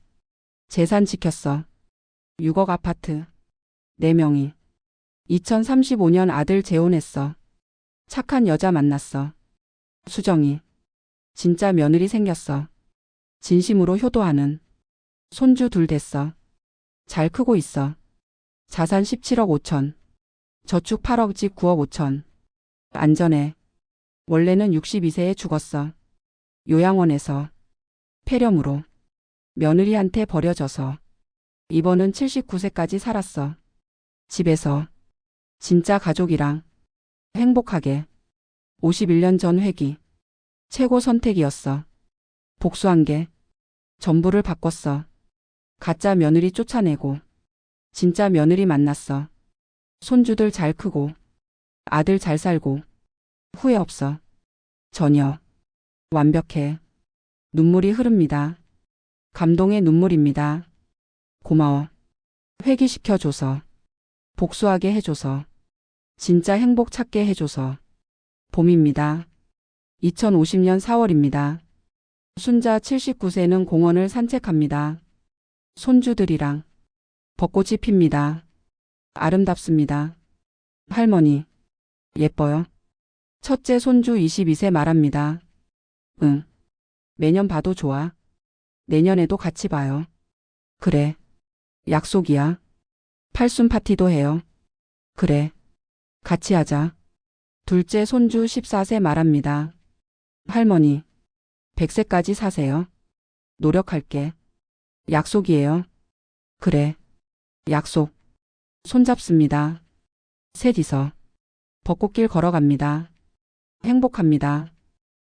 재산 지켰어. 6억 아파트. 4명이. 2035년 아들 재혼했어. 착한 여자 만났어. 수정이. 진짜 며느리 생겼어. 진심으로 효도하는. 손주 둘 됐어. 잘 크고 있어. 자산 17억 5천. 저축 8억 집 9억 5천. 안전해. 원래는 62세에 죽었어. 요양원에서. 폐렴으로. 며느리한테 버려져서. 이번은 79세까지 살았어. 집에서. 진짜 가족이랑. 행복하게. 51년 전 회귀. 최고 선택이었어. 복수한 게. 전부를 바꿨어. 가짜 며느리 쫓아내고. 진짜 며느리 만났어. 손주들 잘 크고. 아들 잘 살고. 후회 없어. 전혀. 완벽해. 눈물이 흐릅니다. 감동의 눈물입니다. 고마워. 회귀시켜줘서. 복수하게 해줘서. 진짜 행복 찾게 해줘서. 봄입니다. 2050년 4월입니다. 순자 79세는 공원을 산책합니다. 손주들이랑. 벚꽃이 핍니다. 아름답습니다. 할머니. 예뻐요. 첫째 손주 22세 말합니다. 응. 매년 봐도 좋아. 내년에도 같이 봐요. 그래. 약속이야. 팔순 파티도 해요. 그래. 같이 하자. 둘째 손주 14세 말합니다. 할머니. 100세까지 사세요. 노력할게. 약속이에요. 그래. 약속. 손잡습니다. 셋이서. 벚꽃길 걸어갑니다. 행복합니다.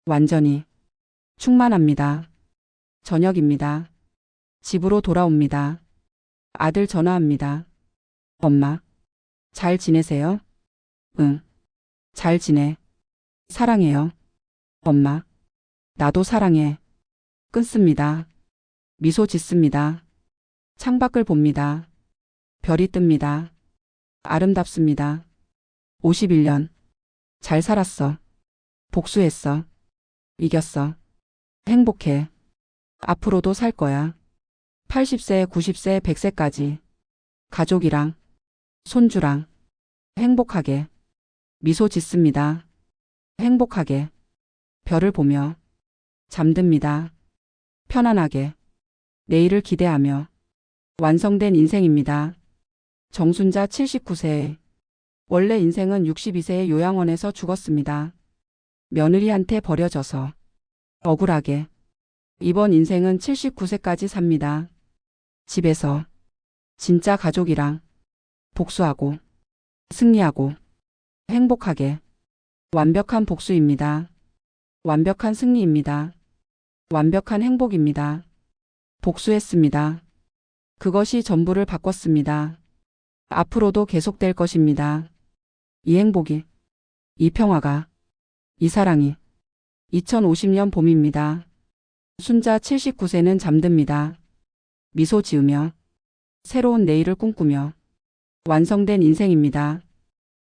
완전히. 충만합니다. 저녁입니다. 집으로 돌아옵니다. 아들 전화합니다. 엄마. 잘 지내세요? 응. 잘 지내. 사랑해요. 엄마. 나도 사랑해. 끊습니다. 미소 짓습니다. 창밖을 봅니다. 별이 뜹니다. 아름답습니다. 51년. 잘 살았어. 복수했어. 이겼어. 행복해. 앞으로도 살 거야. 80세, 90세, 100세까지. 가족이랑. 손주랑. 행복하게. 미소 짓습니다. 행복하게. 별을 보며. 잠듭니다. 편안하게. 내일을 기대하며. 완성된 인생입니다. 정순자 79세. 원래 인생은 62세에 요양원에서 죽었습니다. 며느리한테 버려져서 억울하게 이번 인생은 79세까지 삽니다. 집에서 진짜 가족이랑 복수하고 승리하고 행복하게 완벽한 복수입니다. 완벽한 승리입니다. 완벽한 행복입니다. 복수했습니다. 그것이 전부를 바꿨습니다. 앞으로도 계속될 것입니다. 이 행복이, 이 평화가, 이 사랑이 2050년 봄입니다. 순자 79세는 잠듭니다. 미소 지으며 새로운 내일을 꿈꾸며 완성된 인생입니다.